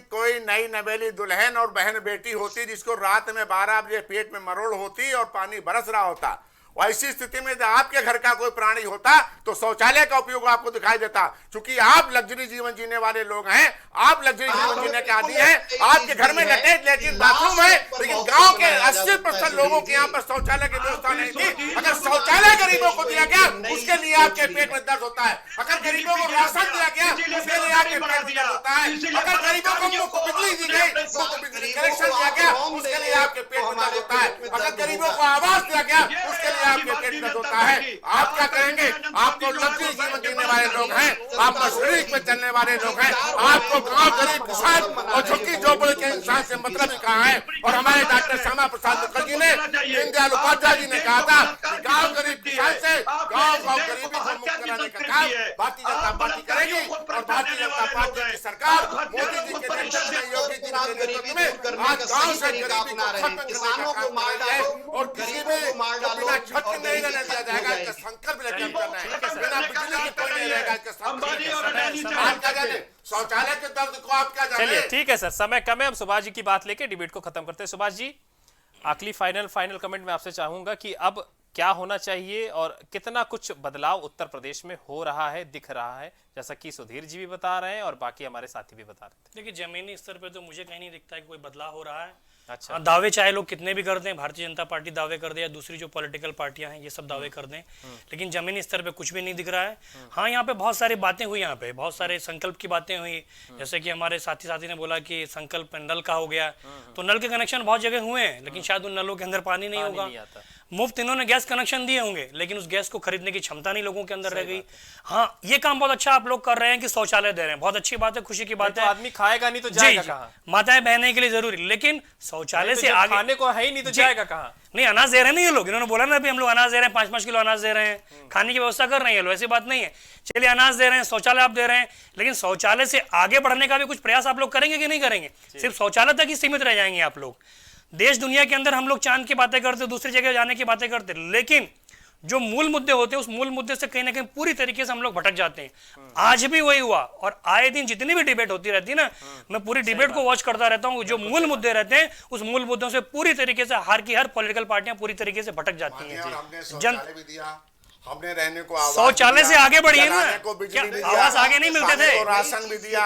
कोई नई नवेली दुल्हन और बहन बेटी होती जिसको रात में 12 बजे पेट में मरोड़ होती और पानी बरस रहा होता, ऐसी स्थिति में आपके घर का कोई प्राणी होता तो शौचालय का उपयोग आपको दिखाई देता। क्योंकि आप लग्जरी जीवन जीने वाले लोग हैं, आप लग्जरी जीवन जीने के आदी हैं, आपके घर में लेट्रिन बाथरूम है, लेकिन गांव के 80% लोगों के यहाँ पर शौचालय की व्यवस्था नहीं थी। अगर शौचालय गरीबों को दिया गया उसके लिए आपके पेट में दर्द होता है, अगर गरीबों को राशन दिया गया उसके लिए आपके पेट में दर्द होता है, अगर गरीबों को मुफ्त बिजली दी गई, मुफ्त बिजली कनेक्शन दिया गया उसके लिए आपके पेट में दर्द होता है, अगर गरीबों को आवास दिया गया उसके लिए आपके पेट में होता है। आप क्या करेंगे? आपको लग्जरी जीवन जीने वाले लोग हैं, आप मशहूरी पे चलने वाले लोग हैं, आपको गांव गरीब किसान और झुग्गी झोपड़ी के इंसान से मतलब ही कहा है। और हमारे डॉक्टर श्यामा प्रसाद मुखर्जी ने, दीनदयाल उपाध्याय जी ने कहा था कि गांव गरीब किसान से गांव गरीबी को मुक्त कराने का काम भारतीय जनता पार्टी करेगी। और भारतीय जनता पार्टी की सरकार मोदी जी के नेतृत्व में, योगी जी के नेतृत्व में आज गांव से गरीबी को खत्म करने का काम कर रही है। और किसी भी बिना छत के नहीं रहने दिया जाएगा, इसका संकल्प लेकर हम करना है। बिना बिजली के कोई नहीं रहेगा, इसका संकल्प। शौचालय के दर्द को आप क्या जाने? चलिए ठीक है सर, समय कम है, हम सुभाष जी की बात लेके डिबेट को खत्म करते हैं। सुभाष जी, आखिरी फाइनल कमेंट में आपसे चाहूंगा कि अब क्या होना चाहिए और कितना कुछ बदलाव उत्तर प्रदेश में हो रहा है, दिख रहा है, जैसा कि सुधीर जी भी बता रहे हैं और बाकी हमारे साथी भी बता रहे थे। देखिए, जमीनी स्तर पे तो मुझे कहीं नहीं दिखता है कि कोई बदलाव हो रहा है। अच्छा, दावे चाहे लोग कितने भी कर दें, भारतीय जनता पार्टी दावे कर दे या दूसरी जो पॉलिटिकल पार्टियां हैं ये सब दावे कर दें, लेकिन जमीनी स्तर पे कुछ भी नहीं दिख रहा है। हाँ, यहाँ पे बहुत सारी बातें हुई, यहाँ पे बहुत सारे संकल्प की बातें हुई, जैसे कि हमारे साथी ने बोला कि संकल्प नल का हो गया, तो नल के कनेक्शन बहुत जगह हुए हैं, लेकिन शायद उन नलों के अंदर पानी नहीं होगा। मुफ्त इन्होंने गैस कनेक्शन दिए होंगे, लेकिन उस गैस को खरीदने की क्षमता नहीं लोगों के अंदर रह गई। हाँ, ये काम बहुत अच्छा आप लोग कर रहे हैं कि शौचालय दे रहे हैं, बहुत अच्छी बात है, खुशी की बात है। आदमी खाएगा नहीं तो जाएगा कहाँ? माताएं बहने के लिए जरूरी, लेकिन शौचालय से आगे खाने को है ही नहीं तो जाएगा कहाँ? नहीं, अनाज दे रहे हैं ना ये लोग, इन्होंने बोला ना अभी हम लोग अनाज दे रहे हैं, 5-5 किलो अनाज दे रहे हैं, खाने की व्यवस्था कर रहे हैं ये लोग, ऐसी बात नहीं है। चलिए, अनाज दे रहे हैं, शौचालय आप दे रहे हैं, लेकिन शौचालय से आगे बढ़ने का भी कुछ प्रयास आप लोग करेंगे कि नहीं करेंगे? सिर्फ शौचालय तक ही सीमित रह जाएंगे आप लोग? देश दुनिया के अंदर हम लोग चांद की बातें करते, दूसरी जगह जाने की बातें करते, लेकिन जो मूल मुद्दे होते हैं उस मूल मुद्दे से कहीं ना कहीं पूरी तरीके से हम लोग भटक जाते हैं। आज भी वही हुआ, और आए दिन जितनी भी डिबेट होती रहती है ना, मैं पूरी डिबेट को वॉच करता रहता हूँ। जो मूल मुद्दे रहते हैं उस मूल मुद्दों से पूरी तरीके से हर की हर पॉलिटिकल पार्टियां पूरी तरीके से भटक जाती हैं। हमने रहने को शौचालय से आगे बढ़िए ना, को बिजली आवास आगे नहीं मिलते थे, राशन भी दिया,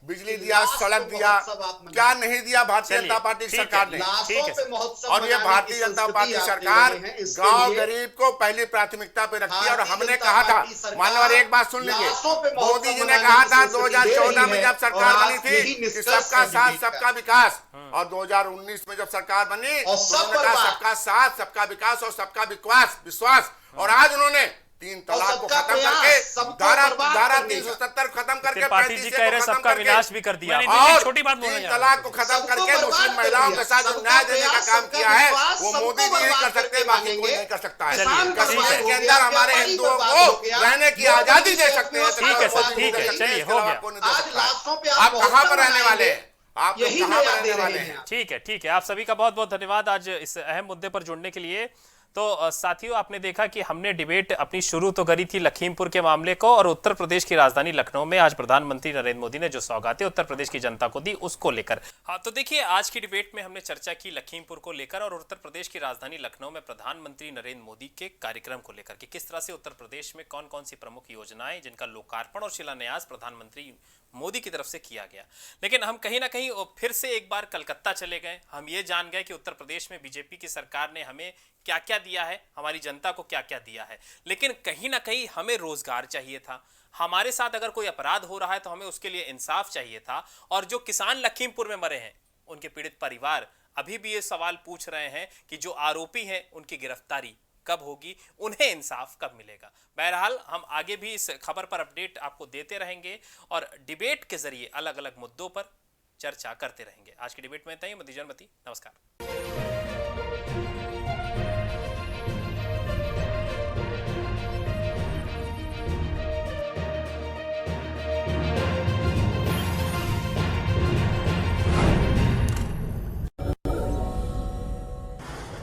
बिजली दिया, सड़क दिया, क्या नहीं दिया भारतीय जनता पार्टी सरकार ने? और ये भारतीय जनता पार्टी सरकार गांव गरीब को पहली प्राथमिकता पे रखती है। और हमने कहा था, मानवर एक बात सुन लीजिए, मोदी जी ने कहा था 2014 में जब सरकार बनी थी कि सबका साथ सबका विकास, और 2019 में जब सरकार बनी तो उन्होंने कहा सबका साथ सबका विकास और सबका विश्वास। और आज उन्होंने 3 तलाक को खत्म करके धारा 370 खत्म कर करके त्रिपाठी जी कह रहे हैं सबका विनाश भी कर दिया। मैंने छोटी बात बोलना तीन चाह रहा तलाक को खत्म करके मुस्लिम महिलाओं के साथ जो न्याय देने का काम किया है वो मोदी जी ही कर सकते हैं, बाकी कोई नहीं कर सकता है। कश्मीर के अंदर हमारे हिंदुओं को रहने की आजादी दे सकते हैं। ठीक है सर, ठीक है, चलिए हो गया। आज लाशों पे आप कहाँ पर रहने वाले हैं? आप यही कहाँ पर नया रहने दे वाले रहे हैं? हैं। ठीक है, ठीक है, आप सभी का बहुत बहुत धन्यवाद आज इस अहम मुद्दे पर जुड़ने के लिए। तो साथियों, आपने देखा कि हमने डिबेट अपनी शुरू तो करी थी लखीमपुर के मामले को, और उत्तर प्रदेश की राजधानी लखनऊ में आज प्रधानमंत्री नरेंद्र मोदी ने जो सौगातें उत्तर प्रदेश की जनता को दी उसको लेकर। हाँ, तो देखिए, आज की डिबेट में हमने चर्चा की लखीमपुर को लेकर और उत्तर प्रदेश की राजधानी लखनऊ में प्रधानमंत्री नरेंद्र मोदी के कार्यक्रम को लेकर कि किस तरह से उत्तर प्रदेश में कौन कौन सी प्रमुख योजनाएं जिनका लोकार्पण और शिलान्यास प्रधानमंत्री मोदी की तरफ से किया गया। लेकिन हम कहीं ना कहीं फिर से एक बार कलकत्ता चले गए। हम ये जान गए कि उत्तर प्रदेश में बीजेपी की सरकार ने हमें क्या क्या दिया है, हमारी जनता को क्या क्या दिया है। लेकिन कहीं ना कहीं हमें रोजगार चाहिए था। हमारे साथ अगर कोई अपराध हो रहा है तो हमें उसके लिए इंसाफ चाहिए था। और जो किसान लखीमपुर में मरे हैं, उनके पीड़ित परिवार अभी भी ये सवाल पूछ रहे हैं कि जो आरोपी हैं उनकी गिरफ्तारी कब होगी, उन्हें इंसाफ कब मिलेगा। बहरहाल, हम आगे भी इस खबर पर अपडेट आपको देते रहेंगे और डिबेट के जरिए अलग अलग मुद्दों पर चर्चा करते रहेंगे। आज की डिबेट में इतना ही। मदीजन मती, नमस्कार।